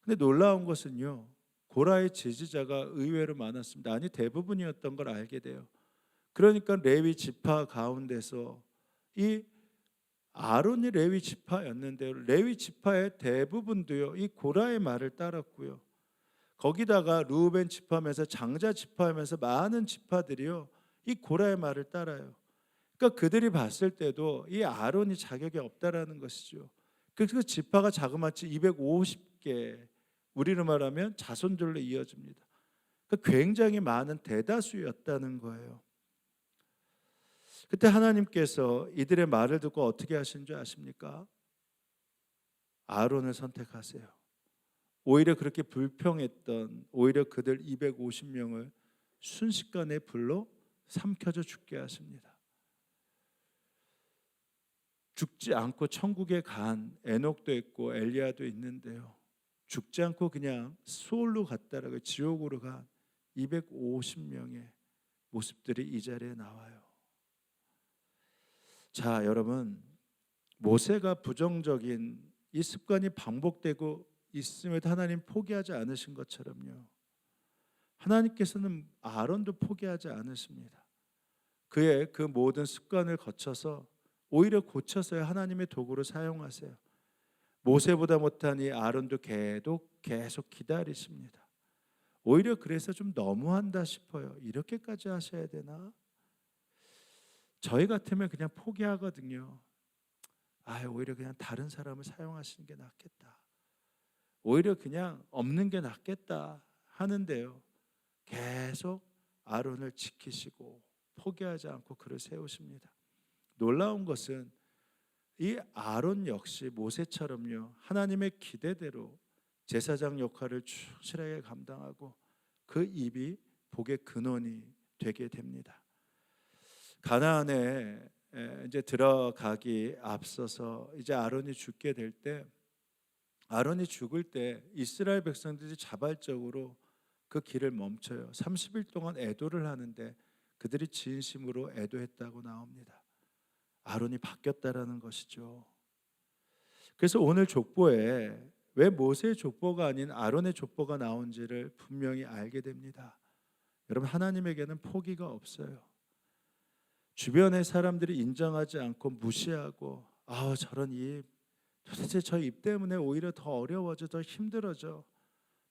근데 놀라운 것은요 고라의 지지자가 의외로 많았습니다. 아니 대부분이었던 걸 알게 돼요. 그러니까 레위 지파 가운데서 이 아론이 레위 지파였는데 레위 지파의 대부분도요 이 고라의 말을 따랐고요. 거기다가 루벤 지파면서 장자 지파면서 많은 지파들이요 이 고라의 말을 따라요. 그러니까 그들이 봤을 때도 이 아론이 자격이 없다라는 것이죠. 그 지파가 자그마치 250개 우리로 말하면 자손들로 이어집니다. 그러니까 굉장히 많은 대다수였다는 거예요. 그때 하나님께서 이들의 말을 듣고 어떻게 하신 줄 아십니까? 아론을 선택하세요. 오히려 그렇게 불평했던 오히려 그들 250명을 순식간에 불로 삼켜져 죽게 하십니다. 죽지 않고 천국에 간 에녹도 있고 엘리야도 있는데요, 죽지 않고 그냥 수올로 갔다라고 지옥으로 간 250명의 모습들이 이 자리에 나와요. 자, 여러분, 모세가 부정적인 이 습관이 반복되고 있음에도 하나님 포기하지 않으신 것처럼요, 하나님께서는 아론도 포기하지 않으십니다. 그의 그 모든 습관을 거쳐서 오히려 고쳐서 하나님의 도구로 사용하세요. 모세보다 못한 이 아론도 계속 기다리십니다. 오히려 그래서 좀 너무한다 싶어요. 이렇게까지 하셔야 되나? 저희 같으면 그냥 포기하거든요. 오히려 그냥 다른 사람을 사용하시는 게 낫겠다. 오히려 그냥 없는 게 낫겠다 하는데요, 계속 아론을 지키시고 포기하지 않고 그를 세우십니다. 놀라운 것은 이 아론 역시 모세처럼요, 하나님의 기대대로 제사장 역할을 충실하게 감당하고 그 입이 복의 근원이 되게 됩니다. 가나안에 이제 들어가기 앞서서 이제 아론이 죽게 될 때, 아론이 죽을 때 이스라엘 백성들이 자발적으로 그 길을 멈춰요. 30일 동안 애도를 하는데 그들이 진심으로 애도했다고 나옵니다. 아론이 바뀌었다라는 것이죠. 그래서 오늘 족보에 왜 모세의 족보가 아닌 아론의 족보가 나온지를 분명히 알게 됩니다. 여러분, 하나님에게는 포기가 없어요. 주변의 사람들이 인정하지 않고 무시하고 저런 입, 도대체 저 입 때문에 오히려 더 어려워져, 더 힘들어져,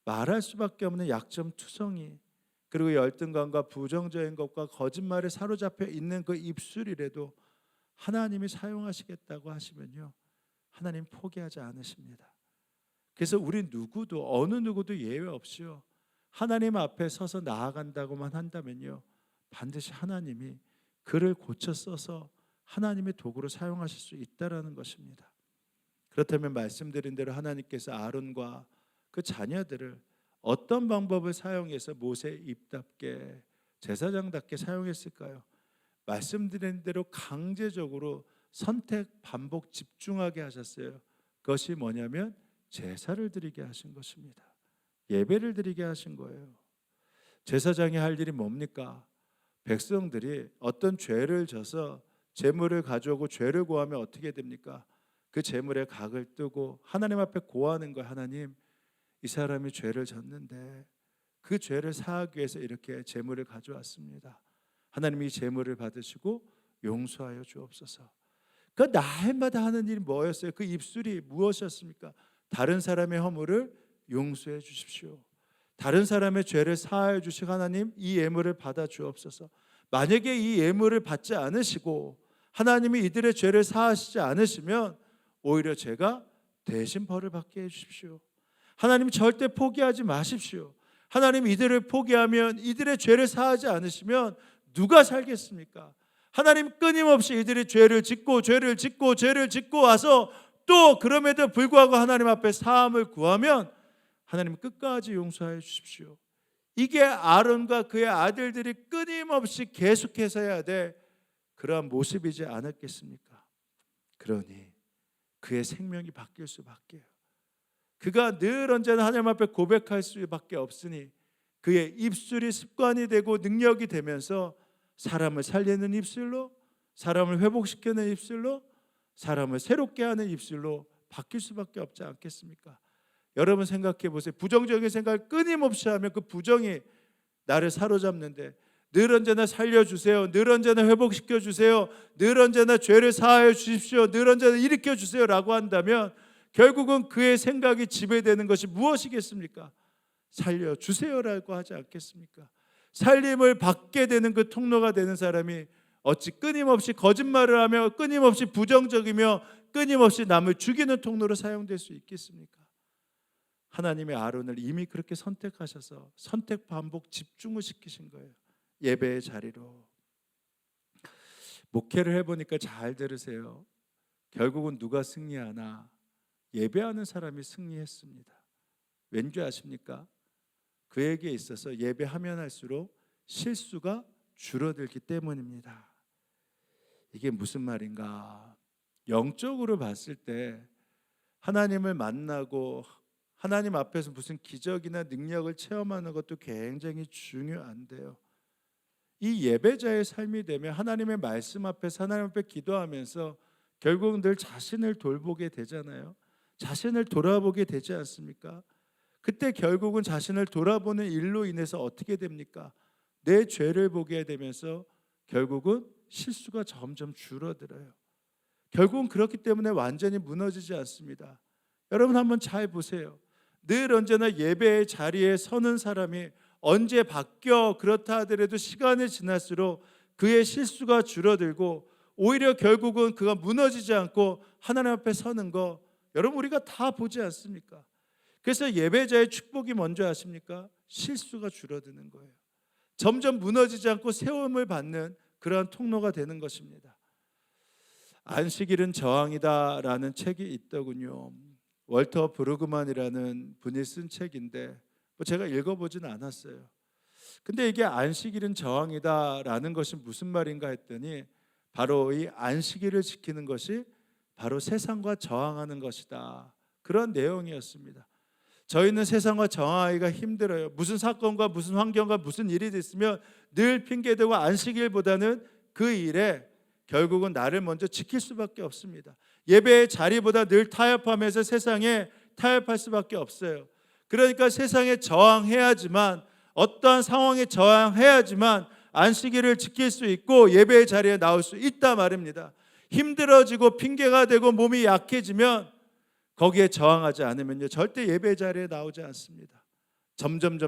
말할 수밖에 없는 약점투성이, 그리고 열등감과 부정적인 것과 거짓말에 사로잡혀 있는 그 입술이라도 하나님이 사용하시겠다고 하시면요, 하나님 포기하지 않으십니다. 그래서 우리 누구도, 어느 누구도 예외 없이요, 하나님 앞에 서서 나아간다고만 한다면요, 반드시 하나님이 그를 고쳐 써서 하나님의 도구로 사용하실 수 있다라는 것입니다. 그렇다면 말씀드린 대로 하나님께서 아론과 그 자녀들을 어떤 방법을 사용해서 모세의 입답게, 제사장답게 사용했을까요? 말씀드린 대로 강제적으로 선택, 반복, 집중하게 하셨어요. 그것이 뭐냐면 제사를 드리게 하신 것입니다. 예배를 드리게 하신 거예요. 제사장이 할 일이 뭡니까? 백성들이 어떤 죄를 져서 제물을 가져오고 죄를 고하면 어떻게 됩니까? 그 제물의 각을 뜨고 하나님 앞에 고하는 거예요. 하나님, 이 사람이 죄를 졌는데 그 죄를 사하기 위해서 이렇게 제물을 가져왔습니다. 하나님이 제물을 받으시고 용서하여 주옵소서. 그 날마다 하는 일이 뭐였어요? 그 입술이 무엇이었습니까? 다른 사람의 허물을 용서해 주십시오. 다른 사람의 죄를 사하여 주시고 하나님, 이 예물을 받아 주옵소서. 만약에 이 예물을 받지 않으시고 하나님이 이들의 죄를 사하시지 않으시면 오히려 제가 대신 벌을 받게 해 주십시오. 하나님, 절대 포기하지 마십시오. 하나님, 이들을 포기하면, 이들의 죄를 사하지 않으시면 누가 살겠습니까? 하나님, 끊임없이 이들이 죄를 짓고 와서 또 그럼에도 불구하고 하나님 앞에 사함을 구하면 하나님 끝까지 용서하여 주십시오. 이게 아론과 그의 아들들이 끊임없이 계속해서 해야 될 그러한 모습이지 않았겠습니까? 그러니 그의 생명이 바뀔 수밖에요. 그가 늘 언제나 하나님 앞에 고백할 수밖에 없으니 그의 입술이 습관이 되고 능력이 되면서 사람을 살리는 입술로, 사람을 회복시키는 입술로, 사람을 새롭게 하는 입술로 바뀔 수밖에 없지 않겠습니까? 여러분 생각해 보세요. 부정적인 생각을 끊임없이 하면 그 부정이 나를 사로잡는데, 늘 언제나 살려주세요, 늘 언제나 회복시켜주세요, 늘 언제나 죄를 사하여 주십시오, 늘 언제나 일으켜주세요 라고 한다면 결국은 그의 생각이 지배되는 것이 무엇이겠습니까? 살려주세요라고 하지 않겠습니까? 살림을 받게 되는 그 통로가 되는 사람이 어찌 끊임없이 거짓말을 하며 끊임없이 부정적이며 끊임없이 남을 죽이는 통로로 사용될 수 있겠습니까? 하나님의 아론을 이미 그렇게 선택하셔서 선택 반복 집중을 시키신 거예요. 예배의 자리로. 목회를 해보니까 잘 들으세요. 결국은 누가 승리하나? 예배하는 사람이 승리했습니다. 왠지 아십니까? 그에게 있어서 예배하면 할수록 실수가 줄어들기 때문입니다. 이게 무슨 말인가? 영적으로 봤을 때 하나님을 만나고 하나님 앞에서 무슨 기적이나 능력을 체험하는 것도 굉장히 중요한데요. 이 예배자의 삶이 되면 하나님의 말씀 앞에서 하나님 앞에 기도하면서 결국은 늘 자신을 돌보게 되잖아요. 자신을 돌아보게 되지 않습니까? 그때 결국은 자신을 돌아보는 일로 인해서 어떻게 됩니까? 내 죄를 보게 되면서 결국은 실수가 점점 줄어들어요. 결국은 그렇기 때문에 완전히 무너지지 않습니다. 여러분 한번 잘 보세요. 늘 언제나 예배의 자리에 서는 사람이 언제 바뀌어 그렇다 하더라도 시간이 지날수록 그의 실수가 줄어들고 오히려 결국은 그가 무너지지 않고 하나님 앞에 서는 거 여러분 우리가 다 보지 않습니까? 그래서 예배자의 축복이 뭔지 아십니까? 실수가 줄어드는 거예요. 점점 무너지지 않고 세움을 받는 그러한 통로가 되는 것입니다. 안식일은 저항이다 라는 책이 있더군요. 월터 브루그만이라는 분이 쓴 책인데 제가 읽어보진 않았어요. 근데 이게 안식일은 저항이다 라는 것이 무슨 말인가 했더니 바로 이 안식일을 지키는 것이 바로 세상과 저항하는 것이다, 그런 내용이었습니다. 저희는 세상과 저항하기가 힘들어요. 무슨 사건과 무슨 환경과 무슨 일이 있으면 늘 핑계대고 안식일보다는 그 일에 결국은 나를 먼저 지킬 수밖에 없습니다. 예배의 자리보다 늘 타협하면서 세상에 타협할 수밖에 없어요. 그러니까 세상에 저항해야지만, 어떠한 상황에 저항해야지만 안식일을 지킬 수 있고 예배의 자리에 나올 수 있다 말입니다. 힘들어지고 핑계가 되고 몸이 약해지면 거기에 저항하지 않으면요 절대 예배 자리에 나오지 않습니다. 점점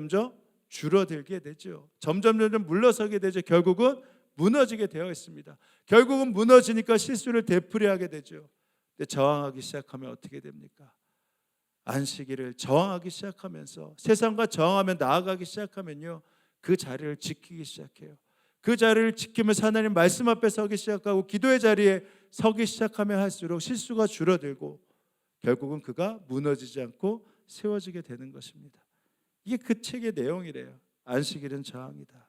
줄어들게 되죠. 점점 물러서게 되죠. 결국은 무너지게 되어 있습니다. 결국은 무너지니까 실수를 되풀이하게 되죠. 근데 저항하기 시작하면 어떻게 됩니까? 안식일을 저항하기 시작하면서 세상과 저항하며 나아가기 시작하면요 그 자리를 지키기 시작해요. 그 자리를 지키면서 하나님 말씀 앞에 서기 시작하고 기도의 자리에 서기 시작하면 할수록 실수가 줄어들고 결국은 그가 무너지지 않고 세워지게 되는 것입니다. 이게 그 책의 내용이래요. 안식일은 저항이다.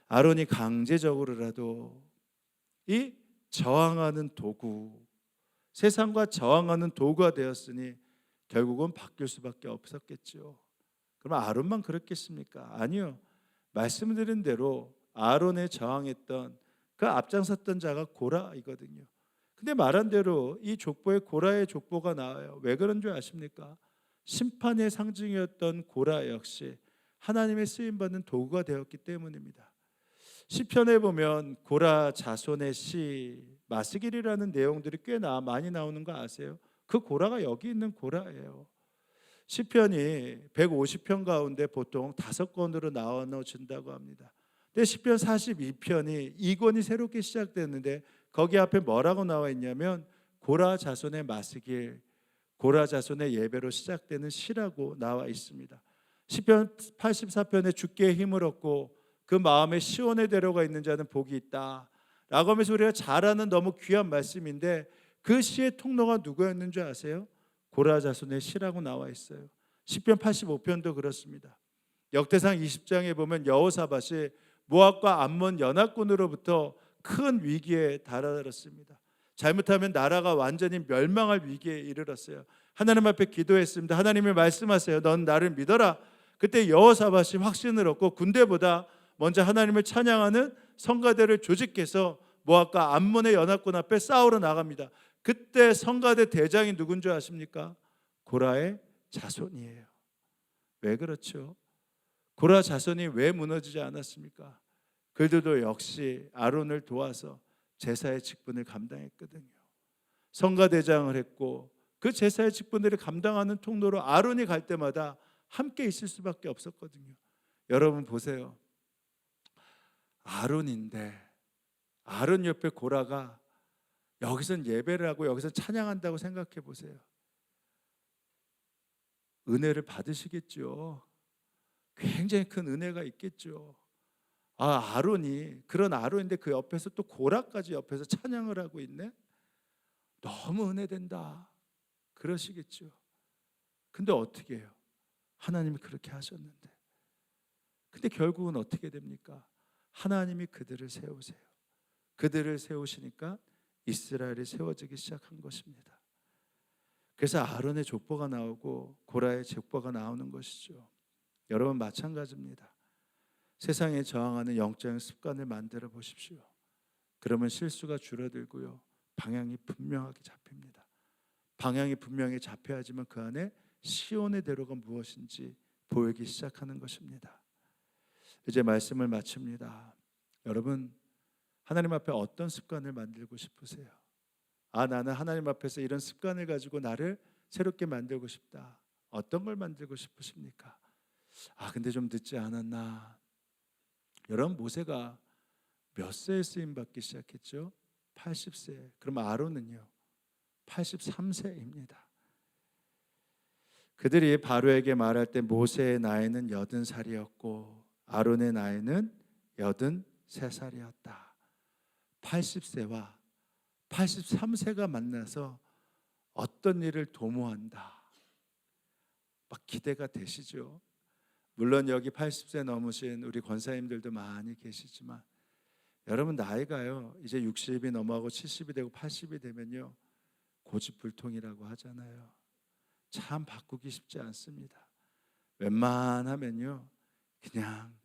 아론이 강제적으로라도 이 저항하는 도구, 세상과 저항하는 도구가 되었으니 결국은 바뀔 수밖에 없었겠죠. 그럼 아론만 그렇겠습니까? 아니요. 말씀드린 대로 아론에 저항했던 그 앞장섰던 자가 고라이거든요. 근데 말한 대로 이 족보에 고라의 족보가 나와요. 왜 그런 줄 아십니까? 심판의 상징이었던 고라 역시 하나님의 쓰임받는 도구가 되었기 때문입니다. 시편에 보면 고라 자손의 시 마스길이라는 내용들이 꽤 많이 나오는 거 아세요? 그 고라가 여기 있는 고라예요. 시편이 150편 가운데 보통 5권으로 나눠진다고 합니다. 근데 시편 42편이 2권이 새롭게 시작됐는데 거기 앞에 뭐라고 나와 있냐면 고라 자손의 마스길, 고라 자손의 예배로 시작되는 시라고 나와 있습니다. 시편 84편에 주께 힘을 얻고 그 마음에 시온에 데려가 있는 자는 복이 있다 라고 하면서 우리가 잘 아는 너무 귀한 말씀인데 그 시의 통로가 누구였는 줄 아세요? 고라 자손의 시라고 나와 있어요. 시편 85편도 그렇습니다. 역대상 20장에 보면 여호사밧이 모압과 암몬 연합군으로부터 큰 위기에 달아들었습니다. 잘못하면 나라가 완전히 멸망할 위기에 이르렀어요. 하나님 앞에 기도했습니다. 하나님이 말씀하세요. 넌 나를 믿어라. 그때 여호사밧이 확신을 얻고 군대보다 먼저 하나님을 찬양하는 성가대를 조직해서 모압과 암몬의 연합군 앞에 싸우러 나갑니다. 그때 성가대 대장이 누군 줄 아십니까? 고라의 자손이에요. 왜 그렇죠? 고라 자손이 왜 무너지지 않았습니까? 그들도 역시 아론을 도와서 제사의 직분을 감당했거든요. 성가대장을 했고 그 제사의 직분들을 감당하는 통로로 아론이 갈 때마다 함께 있을 수밖에 없었거든요. 여러분 보세요. 아론인데 아론 옆에 고라가 여기선 예배를 하고 여기서 찬양한다고 생각해 보세요. 은혜를 받으시겠죠. 굉장히 큰 은혜가 있겠죠. 아론이 그런 아론인데 그 옆에서 또 고라까지 옆에서 찬양을 하고 있네. 너무 은혜된다 그러시겠죠. 근데 어떻게 해요? 하나님이 그렇게 하셨는데. 근데 결국은 어떻게 됩니까? 하나님이 그들을 세우세요. 그들을 세우시니까 이스라엘이 세워지기 시작한 것입니다. 그래서 아론의 족보가 나오고 고라의 족보가 나오는 것이죠. 여러분 마찬가지입니다. 세상에 저항하는 영적인 습관을 만들어 보십시오. 그러면 실수가 줄어들고요, 방향이 분명하게 잡힙니다. 방향이 분명히 잡혀야지만 그 안에 시온의 대로가 무엇인지 보이기 시작하는 것입니다. 이제 말씀을 마칩니다. 여러분, 하나님 앞에 어떤 습관을 만들고 싶으세요? 나는 하나님 앞에서 이런 습관을 가지고 나를 새롭게 만들고 싶다. 어떤 걸 만들고 싶으십니까? 근데 좀 늦지 않았나? 여러분, 모세가 몇 세에 쓰임 받기 시작했죠? 80세. 그럼 아론은요? 83세입니다. 그들이 바로에게 말할 때 모세의 나이는 80살이었고 아론의 나이는 83살이었다. 80세와 83세가 만나서 어떤 일을 도모한다. 막 기대가 되시죠? 물론 여기 80세 넘으신 우리 권사님들도 많이 계시지만 여러분, 나이가요 이제 60이 넘어가고 70이 되고 80이 되면요 고집불통이라고 하잖아요. 참 바꾸기 쉽지 않습니다. 웬만하면요 그냥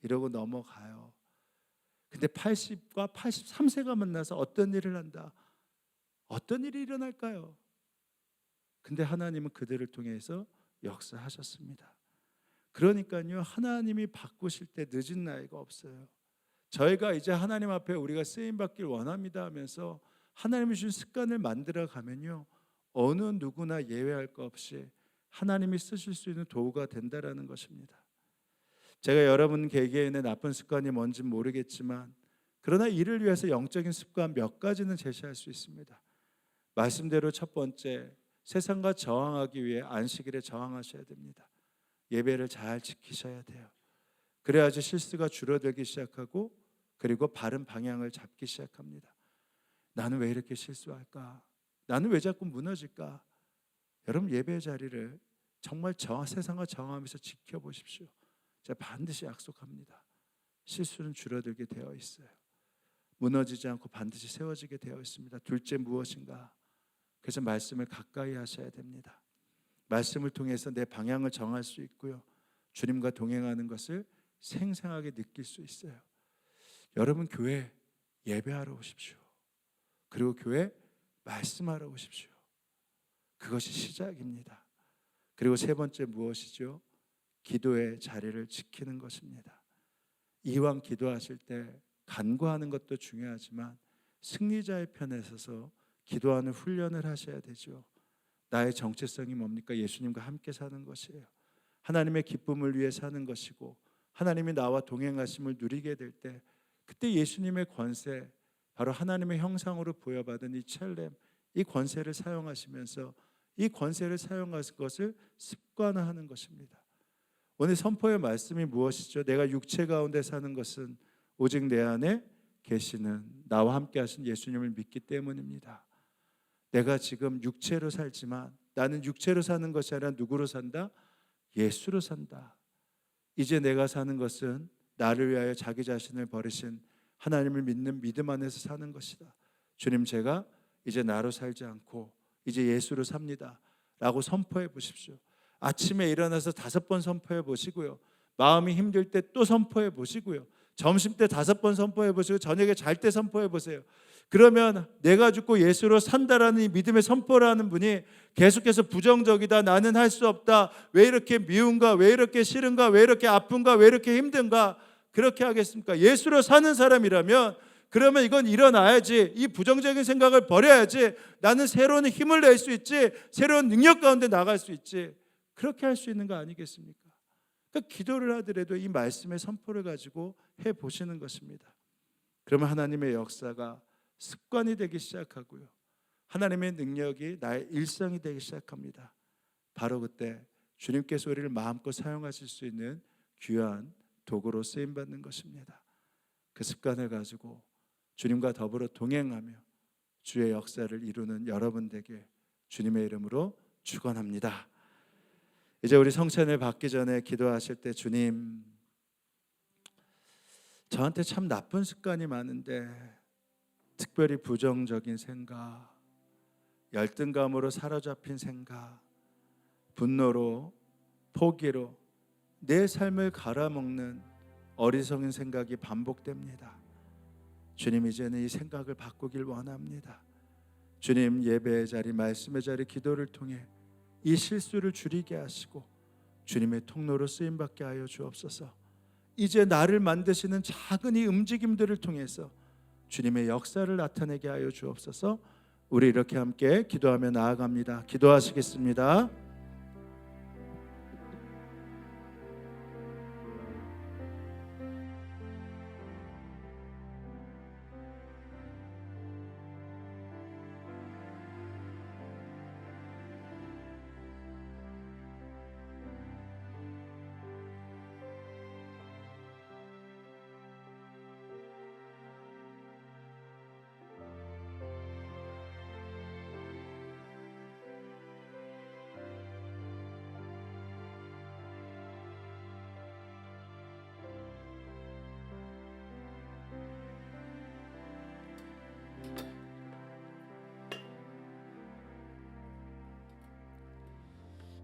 이러고 넘어가요. 근데 80과 83세가 만나서 어떤 일을 한다. 어떤 일이 일어날까요? 근데 하나님은 그들을 통해서 역사하셨습니다. 그러니까요, 하나님이 바꾸실 때 늦은 나이가 없어요. 저희가 이제 하나님 앞에 우리가 쓰임받길 원합니다 하면서 하나님이 주신 습관을 만들어 가면요, 어느 누구나 예외할 것 없이 하나님이 쓰실 수 있는 도구가 된다라는 것입니다. 제가 여러분 개개인의 나쁜 습관이 뭔지 모르겠지만 그러나 이를 위해서 영적인 습관 몇 가지는 제시할 수 있습니다. 말씀대로 첫 번째, 세상과 저항하기 위해 안식일에 저항하셔야 됩니다. 예배를 잘 지키셔야 돼요. 그래야지 실수가 줄어들기 시작하고 그리고 바른 방향을 잡기 시작합니다. 나는 왜 이렇게 실수할까? 나는 왜 자꾸 무너질까? 여러분, 예배 자리를 정말 세상과 저항하면서 지켜보십시오. 제가 반드시 약속합니다. 실수는 줄어들게 되어 있어요. 무너지지 않고 반드시 세워지게 되어 있습니다. 둘째, 무엇인가? 그래서 말씀을 가까이 하셔야 됩니다. 말씀을 통해서 내 방향을 정할 수 있고요, 주님과 동행하는 것을 생생하게 느낄 수 있어요. 여러분, 교회 예배하러 오십시오. 그리고 교회 말씀하러 오십시오. 그것이 시작입니다. 그리고 세 번째 무엇이죠? 기도의 자리를 지키는 것입니다. 이왕 기도하실 때 간구하는 것도 중요하지만 승리자의 편에 서서 기도하는 훈련을 하셔야 되죠. 나의 정체성이 뭡니까? 예수님과 함께 사는 것이에요. 하나님의 기쁨을 위해 사는 것이고 하나님이 나와 동행하심을 누리게 될 때 그때 예수님의 권세, 바로 하나님의 형상으로 부여받은 이 첼렘, 이 권세를 사용하시면서 이 권세를 사용하는 것을 습관화하는 것입니다. 오늘 선포의 말씀이 무엇이죠? 내가 육체 가운데 사는 것은 오직 내 안에 계시는 나와 함께 하신 예수님을 믿기 때문입니다. 내가 지금 육체로 살지만 나는 육체로 사는 것이 아니라 누구로 산다? 예수로 산다. 이제 내가 사는 것은 나를 위하여 자기 자신을 버리신 하나님을 믿는 믿음 안에서 사는 것이다. 주님, 제가 이제 나로 살지 않고 이제 예수로 삽니다 라고 선포해 보십시오. 아침에 일어나서 5번 선포해 보시고요, 마음이 힘들 때 또 선포해 보시고요, 점심 때 5번 선포해 보시고 저녁에 잘 때 선포해 보세요. 그러면 내가 죽고 예수로 산다라는 이 믿음의 선포를 하는 분이 계속해서 부정적이다, 나는 할 수 없다, 왜 이렇게 미운가, 왜 이렇게 싫은가, 왜 이렇게 아픈가, 왜 이렇게 힘든가, 그렇게 하겠습니까? 예수로 사는 사람이라면 그러면 이건 일어나야지, 이 부정적인 생각을 버려야지, 나는 새로운 힘을 낼 수 있지, 새로운 능력 가운데 나갈 수 있지, 그렇게 할 수 있는 거 아니겠습니까? 그러니까 기도를 하더라도 이 말씀의 선포를 가지고 해보시는 것입니다. 그러면 하나님의 역사가 습관이 되기 시작하고요, 하나님의 능력이 나의 일상이 되기 시작합니다. 바로 그때 주님께서 우리를 마음껏 사용하실 수 있는 귀한 도구로 쓰임받는 것입니다. 그 습관을 가지고 주님과 더불어 동행하며 주의 역사를 이루는 여러분 되길 주님의 이름으로 축원합니다. 이제 우리 성찬을 받기 전에 기도하실 때, 주님, 저한테 참 나쁜 습관이 많은데, 특별히 부정적인 생각, 열등감으로 사로잡힌 생각, 분노로, 포기로 내 삶을 갈아먹는 어리석은 생각이 반복됩니다. 주님, 이제는 이 생각을 바꾸길 원합니다. 주님, 예배의 자리, 말씀의 자리, 기도를 통해 이 실수를 줄이게 하시고 주님의 통로로 쓰임받게 하여 주옵소서. 이제 나를 만드시는 작은 이 움직임들을 통해서 주님의 역사를 나타내게 하여 주옵소서. 우리 이렇게 함께 기도하며 나아갑니다. 기도하시겠습니다.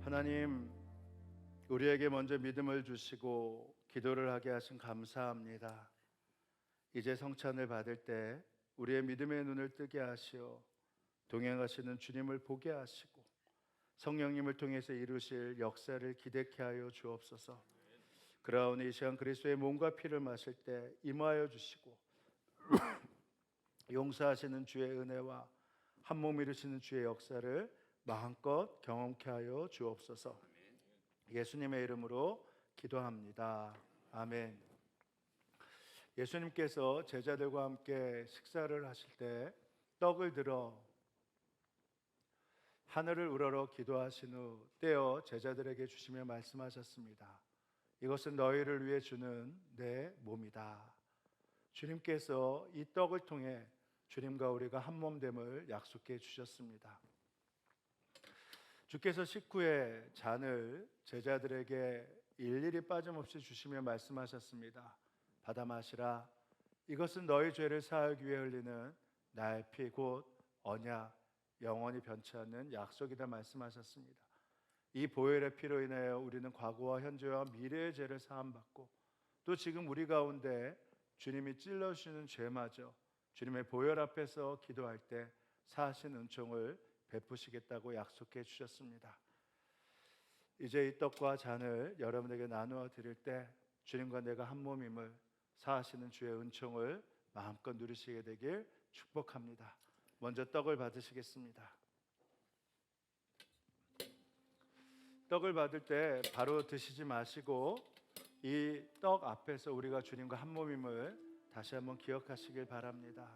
하나님, 우리에게 먼저 믿음을 주시고 기도를 하게 하신 감사합니다. 이제 성찬을 받을 때 우리의 믿음의 눈을 뜨게 하시어 동행하시는 주님을 보게 하시고 성령님을 통해서 이루실 역사를 기대케 하여 주옵소서. 그러하오니 이 시간 그리스도의 몸과 피를 마실 때 임하여 주시고 용서하시는 주의 은혜와 한몸 이루시는 주의 역사를 마음껏 경험케 하여 주옵소서. 예수님의 이름으로 기도합니다. 아멘. 예수님께서 제자들과 함께 식사를 하실 때 떡을 들어 하늘을 우러러 기도하신 후 떼어 제자들에게 주시며 말씀하셨습니다. 이것은 너희를 위해 주는 내 몸이다. 주님께서 이 떡을 통해 주님과 우리가 한 몸됨을 약속해 주셨습니다. 주께서 식후에 잔을 제자들에게 일일이 빠짐없이 주시며 말씀하셨습니다. 받아 마시라. 이것은 너희 죄를 사하기 위해 흘리는 나의 피 곧 언약, 영원히 변치 않는 약속이다 말씀하셨습니다. 이 보혈의 피로 인하여 우리는 과거와 현재와 미래의 죄를 사함받고 또 지금 우리 가운데 주님이 찔러주시는 죄마저 주님의 보혈 앞에서 기도할 때 사하신 은총을 베푸시겠다고 약속해 주셨습니다. 이제 이 떡과 잔을 여러분에게 나누어 드릴 때 주님과 내가 한 몸임을 사하시는 주의 은총을 마음껏 누리시게 되길 축복합니다. 먼저 떡을 받으시겠습니다. 떡을 받을 때 바로 드시지 마시고 이 떡 앞에서 우리가 주님과 한 몸임을 다시 한번 기억하시길 바랍니다.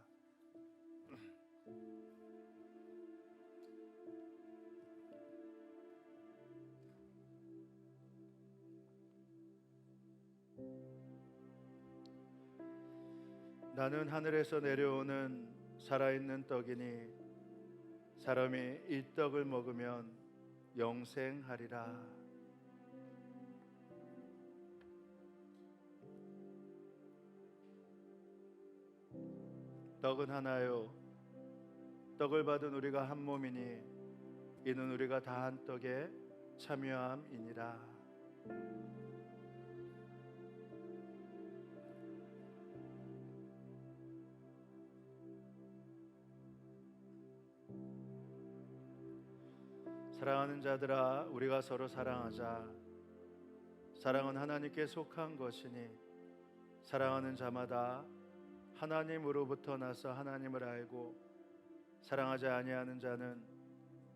나는 하늘에서 내려오는 살아있는 떡이니 사람이 이 떡을 먹으면 영생하리라. 떡은 하나요, 떡을 받은 우리가 한 몸이니 이는 우리가 다 한 떡에 참여함이니라. 사랑하는 자들아, 우리가 서로 사랑하자. 사랑은 하나님께 속한 것이니 사랑하는 자마다 하나님으로부터 나서 하나님을 알고 사랑하지 아니하는 자는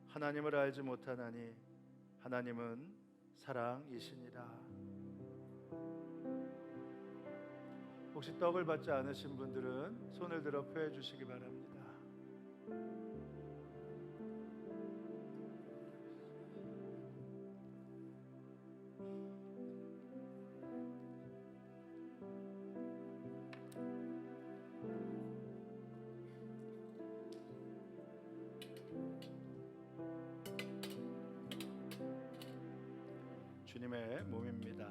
하나님을 알지 못하나니 하나님은 사랑이시니라. 혹시 떡을 받지 않으신 분들은 손을 들어 표해 주시기 바랍니다. 주님의 몸입니다.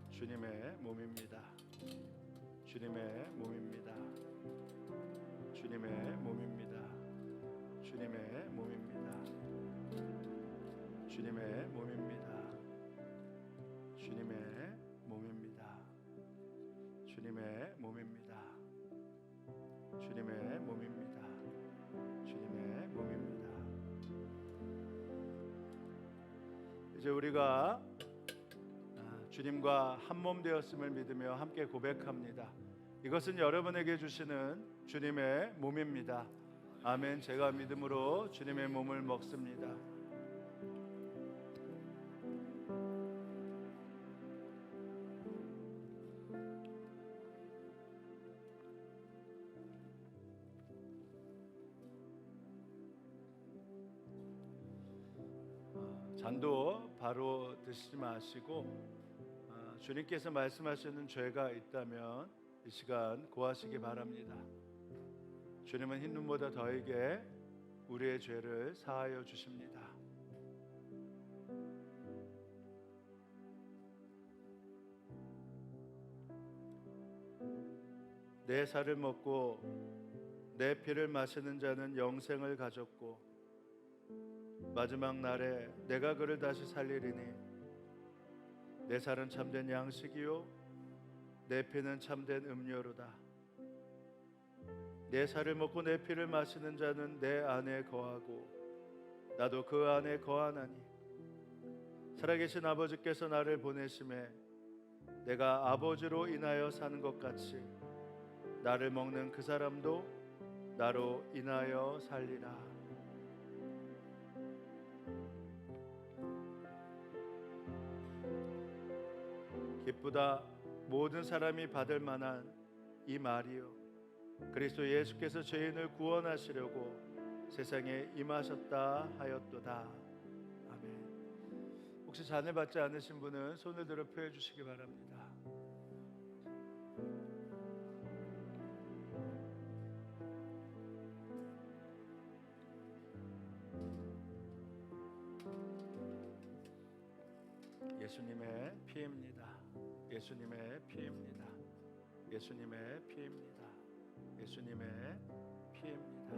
주님의 몸입니다. 주님의 몸입니다. 주님의 몸입니다. 주님의 몸입니다. 주님의 몸입니다. 주님의 몸입니다. 주님의 몸입니다. 주님의 몸입니다. 주님의 몸입니다. 이제 우리가 주님과 한 몸 되었음을 믿으며 함께 고백합니다. 이것은 여러분에게 주시는 주님의 몸입니다. 아멘. 제가 믿음으로 주님의 몸을 먹습니다. 잔도 바로 드시지 마시고 주님께서 말씀하시는 죄가 있다면 이 시간 고하시기 바랍니다. 주님은 흰 눈보다 더하게 우리의 죄를 사하여 주십니다. 내 살을 먹고 내 피를 마시는 자는 영생을 가졌고 마지막 날에 내가 그를 다시 살리리니 내 살은 참된 양식이요 내 피는 참된 음료로다. 내 살을 먹고 내 피를 마시는 자는 내 안에 거하고 나도 그 안에 거하나니 살아계신 아버지께서 나를 보내심에 내가 아버지로 인하여 사는 것 같이 나를 먹는 그 사람도 나로 인하여 살리라. 기쁘다 모든 사람이 받을 만한 이 말이요 그리스도 예수께서 죄인을 구원하시려고 세상에 임하셨다 하였도다. 아멘. 혹시 잔을 받지 않으신 분은 손을 들어 표해 주시기 바랍니다. 예수님의 피입니다. 예수님의 피입니다. 예수님의 피입니다. 예수님의 피입니다.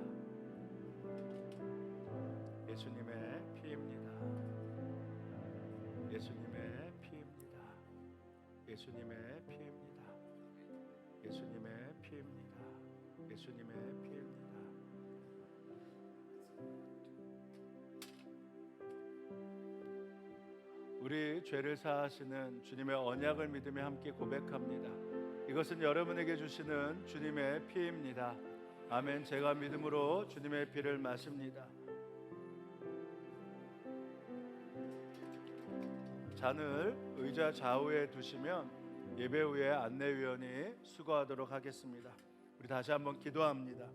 예수님의 피입니다. 예수님의 피입니다. 예수님의 피입니다. 예수님의 피입니다. 예수님의 피입니다. 우리 죄를 사하시는 주님의 언약을 믿으며 함께 고백합니다. 이것은 여러분에게 주시는 주님의 피입니다. 아멘. 제가 믿음으로 주님의 피를 마십니다. 잔을 의자 좌우에 두시면 예배 후에 안내위원이 수고하도록 하겠습니다. 우리 다시 한번 기도합니다.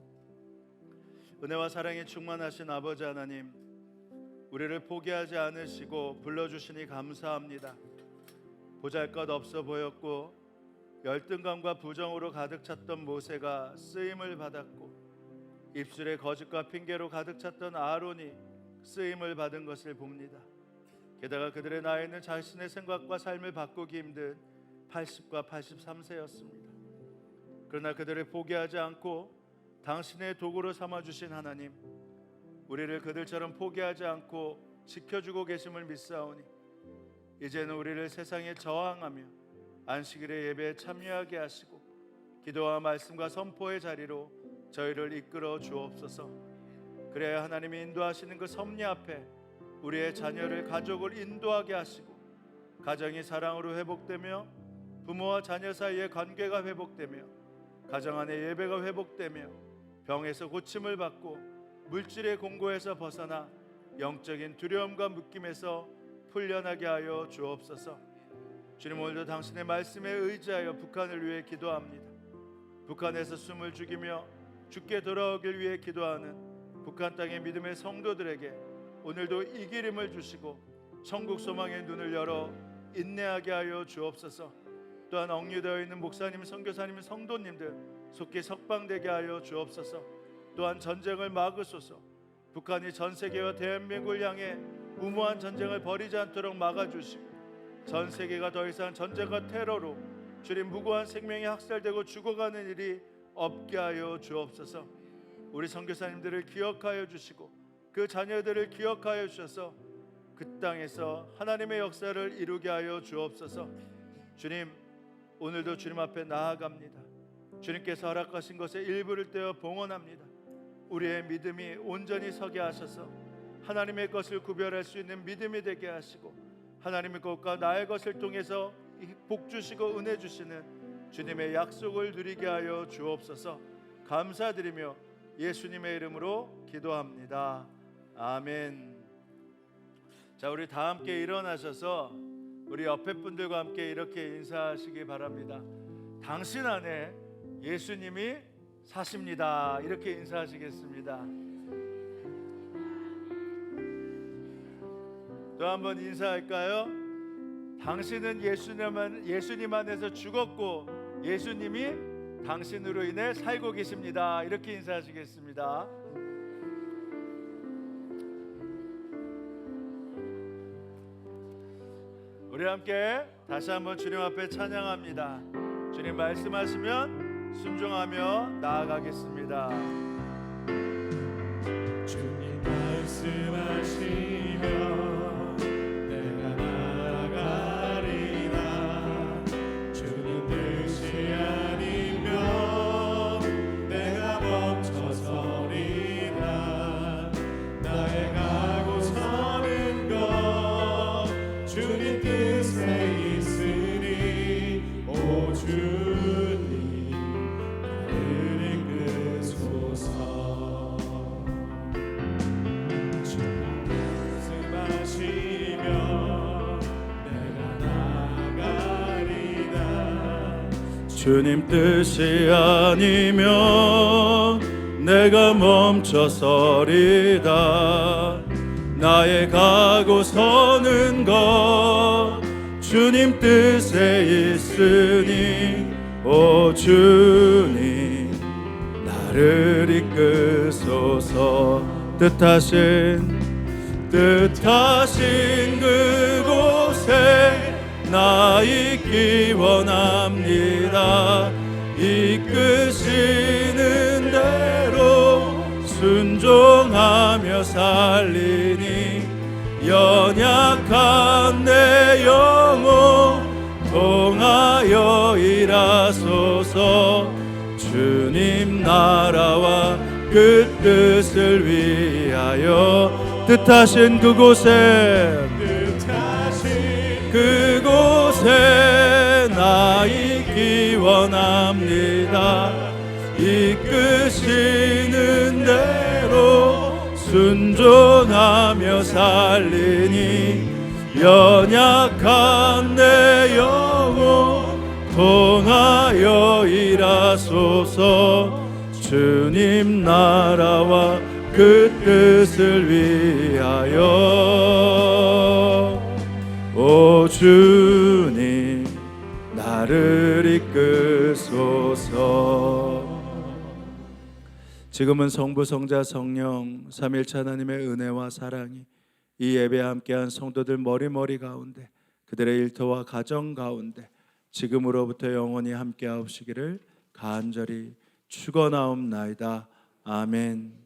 은혜와 사랑이 충만하신 아버지 하나님, 우리를 포기하지 않으시고 불러주시니 감사합니다. 보잘것없어 보였고 열등감과 부정으로 가득 찼던 모세가 쓰임을 받았고 입술에 거짓과 핑계로 가득 찼던 아론이 쓰임을 받은 것을 봅니다. 게다가 그들의 나이는 자신의 생각과 삶을 바꾸기 힘든 80과 83세였습니다. 그러나 그들을 포기하지 않고 당신의 도구로 삼아주신 하나님, 우리를 그들처럼 포기하지 않고 지켜주고 계심을 믿사오니 이제는 우리를 세상에 저항하며 안식일의 예배에 참여하게 하시고 기도와 말씀과 선포의 자리로 저희를 이끌어 주옵소서. 그래야 하나님이 인도하시는 그 섭리 앞에 우리의 자녀를, 가족을 인도하게 하시고 가정이 사랑으로 회복되며 부모와 자녀 사이의 관계가 회복되며 가정 안의 예배가 회복되며 병에서 고침을 받고 물질의 공고에서 벗어나 영적인 두려움과 묶임에서 풀려나게 하여 주옵소서. 주님, 오늘도 당신의 말씀에 의지하여 북한을 위해 기도합니다. 북한에서 숨을 죽이며 죽게 돌아오길 위해 기도하는 북한 땅의 믿음의 성도들에게 오늘도 이길 힘을 주시고 천국 소망의 눈을 열어 인내하게 하여 주옵소서. 또한 억류되어 있는 목사님, 선교사님, 성도님들 속히 석방되게 하여 주옵소서. 또한 전쟁을 막으소서. 북한이 전 세계와 대한민국을 향해 무모한 전쟁을 벌이지 않도록 막아주시고 전 세계가 더 이상 전쟁과 테러로 주님 무고한 생명이 학살되고 죽어가는 일이 없게 하여 주옵소서. 우리 선교사님들을 기억하여 주시고 그 자녀들을 기억하여 주셔서 그 땅에서 하나님의 역사를 이루게 하여 주옵소서. 주님, 오늘도 주님 앞에 나아갑니다. 주님께서 허락하신 것의 일부를 떼어 봉헌합니다. 우리의 믿음이 온전히 서게 하셔서 하나님의 것을 구별할 수 있는 믿음이 되게 하시고 하나님의 것과 나의 것을 통해서 복 주시고 은혜 주시는 주님의 약속을 누리게 하여 주옵소서. 감사드리며 예수님의 이름으로 기도합니다. 아멘. 자, 우리 다 함께 일어나셔서 우리 옆에 분들과 함께 이렇게 인사하시기 바랍니다. 당신 안에 예수님이 사십니다. 이렇게 인사하시겠습니다. 또 한번 인사할까요? 당신은 예수님 안에서 죽었고 예수님이 당신으로 인해 살고 계십니다. 이렇게 인사하시겠습니다. 우리 함께 다시 한번 주님 앞에 찬양합니다. 주님 말씀하시면 순종하며 나아가겠습니다. 주님 말씀하시면 내가 나아가리라. 주님 뜻이 아니면 내가 멈춰서리라. 나의 가고 서는 것 주님 뜻에 있으니 오 주님 나를 이끄소서. 주님 말씀하시면 내가 나아가리라. 주님 뜻이 아니면 내가 멈춰서리다. 나의 가고 서는 것 주님 뜻에 있으니 오 주님 나를 이끄소서. 뜻하신 그곳에 나 있기 원합니다. 이끄시는 대로 순종하며 살리니 연약한 내 영혼 통하여 일하소서. 주님 나라와 그 뜻을 위하여 뜻하신 그곳에 나 있기 원합니다. 이끄시는 대로 순종하며 살리니 연약한 내 영혼 통하여 일하소서. 주님 나라와 그 뜻을 위하여 오 주님 나를 이끄소서. 지금은 성부 성자 성령 삼일체 하나님의 은혜와 사랑이 이 예배에 함께한 성도들 머리 가운데 그들의 일터와 가정 가운데 지금으로부터 영원히 함께하옵시기를 간절히 축원하옵나이다. 아멘.